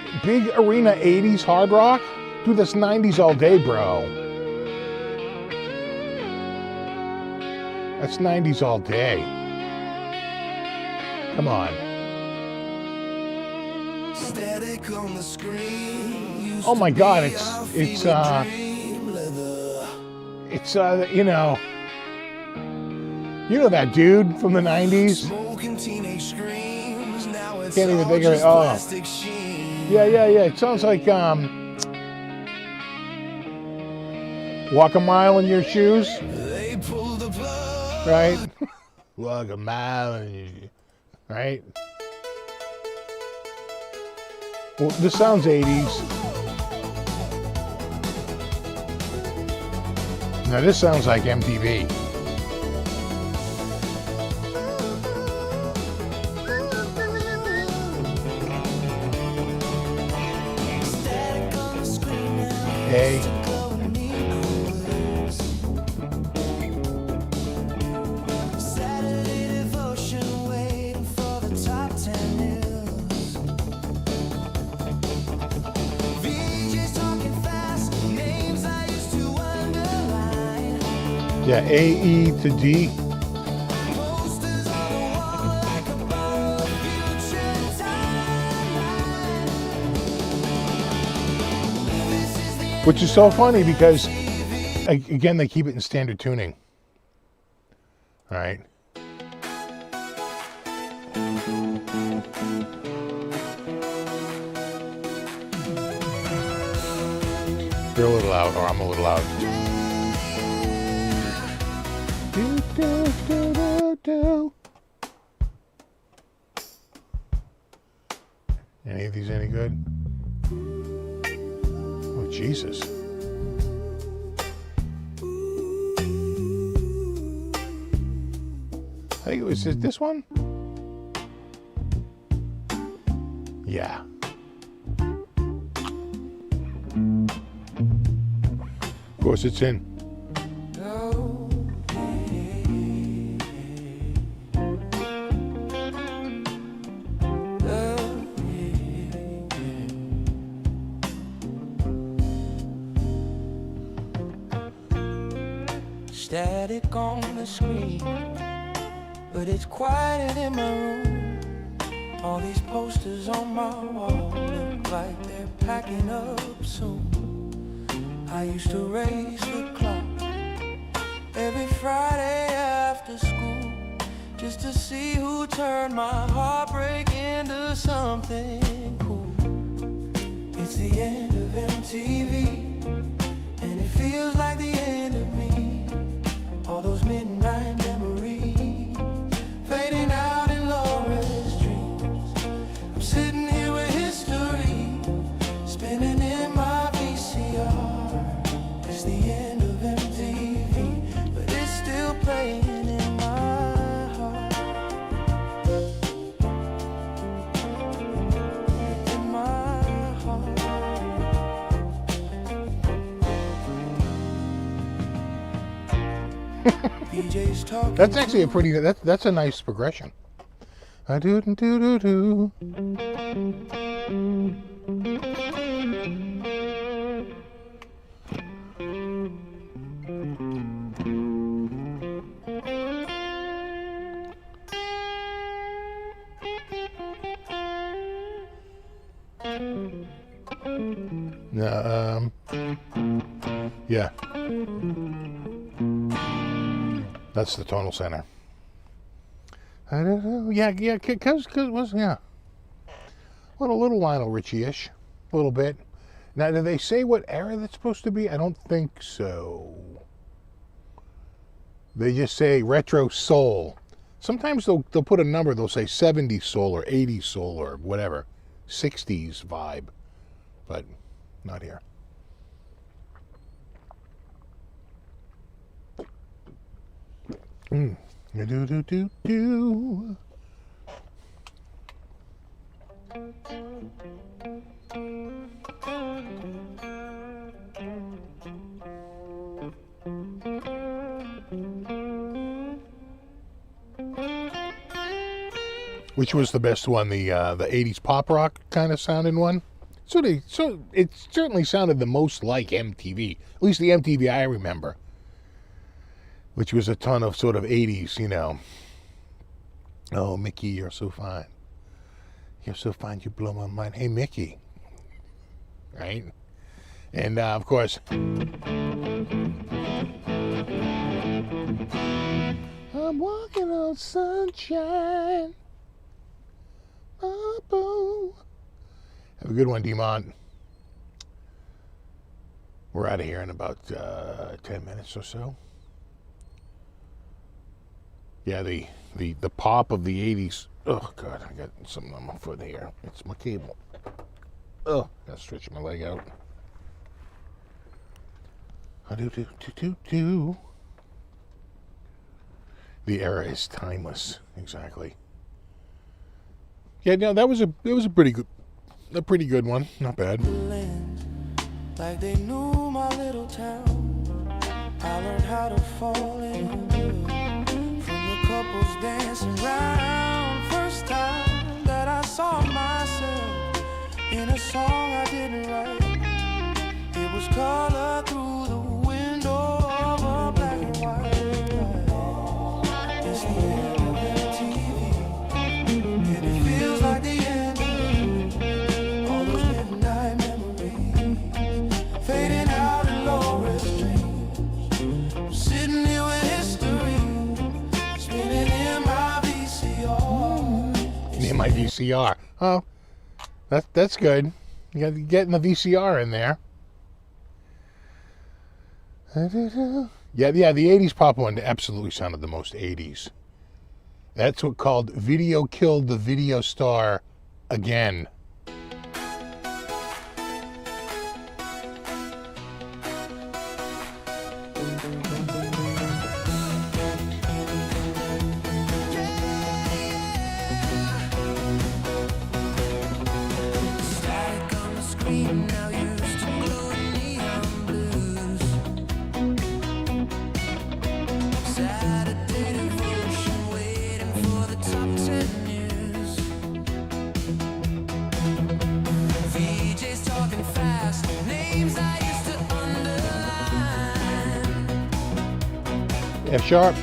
arena 80s hard rock? Dude, that's 90s all day, bro. That's 90s all day. Come on. Static on the screen. Used Oh my to God, be our fever dream. Leather. it's you know that dude from the 90s? Smoking teenage screams. Now it's Can't even all think of it. just Oh. plastic sheen. Yeah. It sounds like walk a mile in your shoes, They pulled the plug. right? Walk a mile in your shoes, right? Well, this sounds 80s. Now this sounds like MTV. Static on the screen now. Hey, Saturday devotion waiting for the top 10 news. VJs talking fast, names I used to underline. yeah, AE to D. Posters on the wall like a borrowed future timeline. This is the Which is so funny because, again, they keep it in standard tuning. All right. You're a little loud, or I'm a little loud. Do, do, do, do, do. Any of these any good? Oh, Jesus. I think it was this one? Yeah. Of course it's in. Static on the screen, but it's quiet in my room. All these posters on my wall look like they're packing up soon. I used to race the clock every Friday after school, just to see who turned my heartbreak into something cool. It's the end of MTV, and it feels like the end of me. All those midnight memories fading out in Laurel. DJ's talking. That's actually a pretty. That's a nice progression. I do do do do. Yeah. That's the tonal center. I don't know. Yeah, cause was a little Lionel Richie-ish, a little bit. Now, do they say what era that's supposed to be? I don't think so. They just say retro soul. Sometimes they'll put a number. They'll say 70s soul or 80s soul or whatever, 60s vibe, but not here. Do do do do. Which was the best one? The 80s pop rock kind of sounding one. So it certainly sounded the most like MTV. At least the MTV I remember. Which was a ton of sort of 80s, you know. Oh, Mickey, you're so fine. You're so fine, you blow my mind. Hey, Mickey. Right? And, of course, I'm walking on sunshine. Oh, have a good one, Demont. We're out of here in about 10 minutes or so. Yeah, the pop of the 80s. Oh, God, I got something on my foot here. It's my cable. Oh, gotta stretch my leg out. Do. The era is timeless. Exactly. Yeah, no, it was a pretty good one. Not bad. Like they knew my little town. I learned how to fall in love from the couples dancing round. First time that I saw myself in a song I didn't write. It was color through the window of a black and white light. It's the end of MTV, and it feels like the end of all those midnight memories, fading out in low restraint. I'm sitting here with history, spinning in my VCR. In my VCR. Oh, that's good. You got to get the VCR in there. Yeah, the 80s pop one absolutely sounded the most 80s. That's what called Video Killed the Video Star Again. F sharp.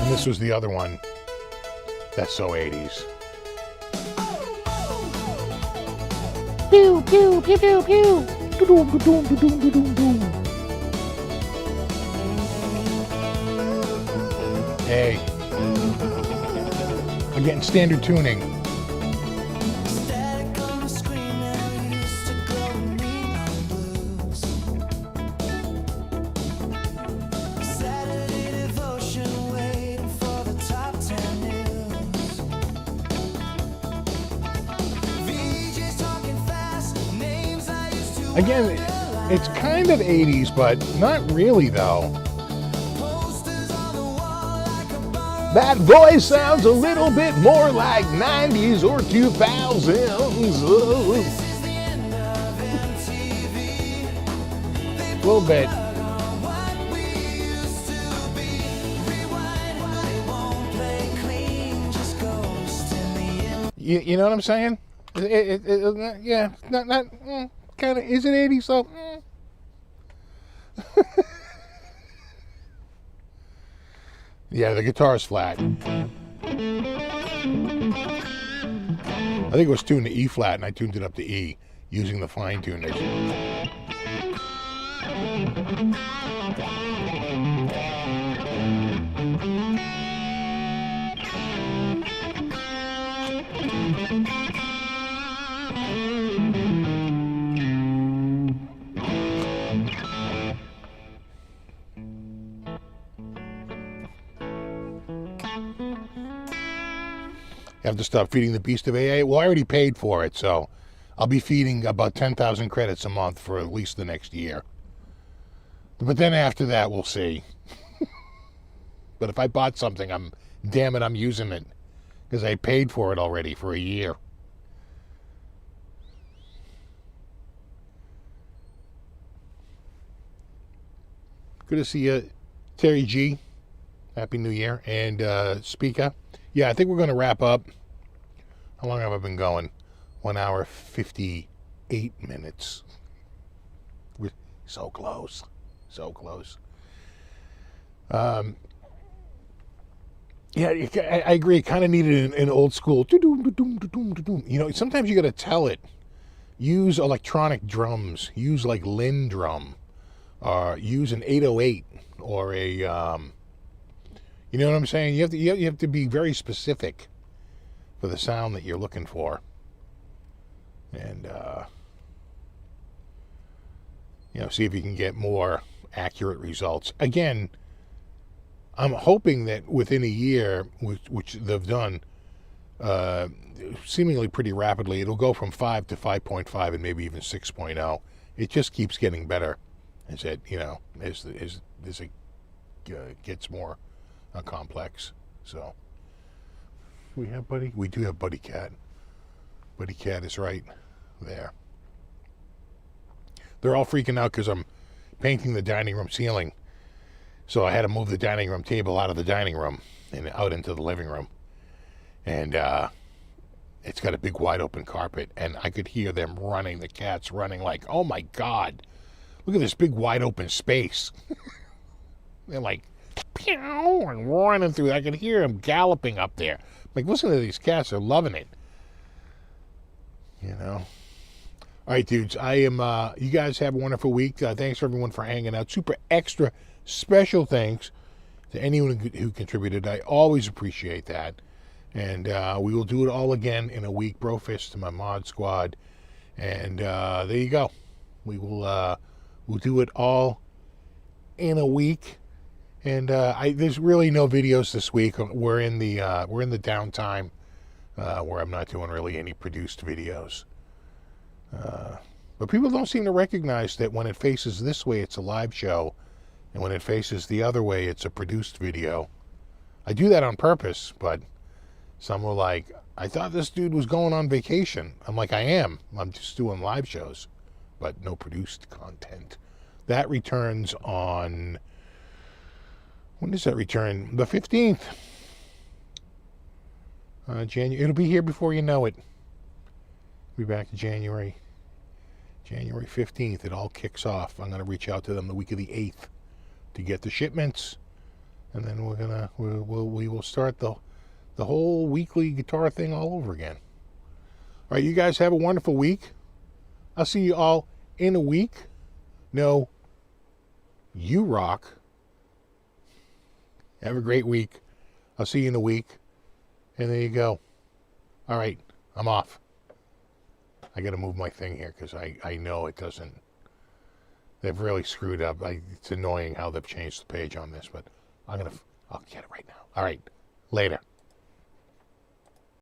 And this was the other one. That's so 80s. Pew, pew, pew, pew, pew. Hey, I'm getting standard tuning. Again, It's kind of 80s, but not really though. That voice sounds a little bit more like 90s or 2000s. A little bit. You know what I'm saying? Yeah, not kind of. Is it 80s? So. Yeah, the guitar's flat. I think it was tuned to E flat, and I tuned it up to E using the fine tuners. You have to stop feeding the beast of AA. Well, I already paid for it, so I'll be feeding about 10,000 credits a month for at least the next year. But then after that, we'll see. But if I bought something, damn it, I'm using it. Because I paid for it already for a year. Good to see you, Terry G. Happy New Year. And Speaker. Yeah, I think we're going to wrap up. How long have I been going? 1 hour, 58 minutes. We're so close. So close. Yeah, I agree. It kind of needed an old school. You know, sometimes you got to tell it. Use electronic drums. Use like Linn drum. Or use an 808 or a... You know what I'm saying? You have to be very specific for the sound that you're looking for. And, you know, see if you can get more accurate results. Again, I'm hoping that within a year, which they've done seemingly pretty rapidly, it'll go from 5 to 5.5 and maybe even 6.0. It just keeps getting better as it, you know, as it gets more complex. So we have Buddy. We do have Buddy Cat. Buddy Cat is right there. They're all freaking out because I'm painting the dining room ceiling. So I had to move the dining room table out of the dining room and out into the living room. And it's got a big wide open carpet. And I could hear them running, the cats running like, oh my God, look at this big wide open space. They're like, pew, and running through. I could hear them galloping up there. Like, listen to these cats. They're loving it. You know. All right, dudes. I am. You guys have a wonderful week. Thanks for everyone for hanging out. Super extra special thanks to anyone who contributed. I always appreciate that. And we will do it all again in a week. Bro fist to my mod squad. And there you go. We will. We'll do it all in a week. And there's really no videos this week. We're in the downtime where I'm not doing really any produced videos. But people don't seem to recognize that when it faces this way, it's a live show, and when it faces the other way, it's a produced video. I do that on purpose, but some were like, I thought this dude was going on vacation. I'm like, I am. I'm just doing live shows, but no produced content. That returns on... When does that return? The 15th. January. It'll be here before you know it. We'll be back in January 15th. It all kicks off. I'm going to reach out to them the week of the 8th to get the shipments, and then we will start the whole weekly guitar thing all over again. All right, you guys have a wonderful week. I'll see you all in a week. No, you rock. Have a great week. I'll see you in a week. And there you go. All right, I'm off. I got to move my thing here because I know it doesn't. They've really screwed up. It's annoying how they've changed the page on this, but I'll get it right now. All right, later.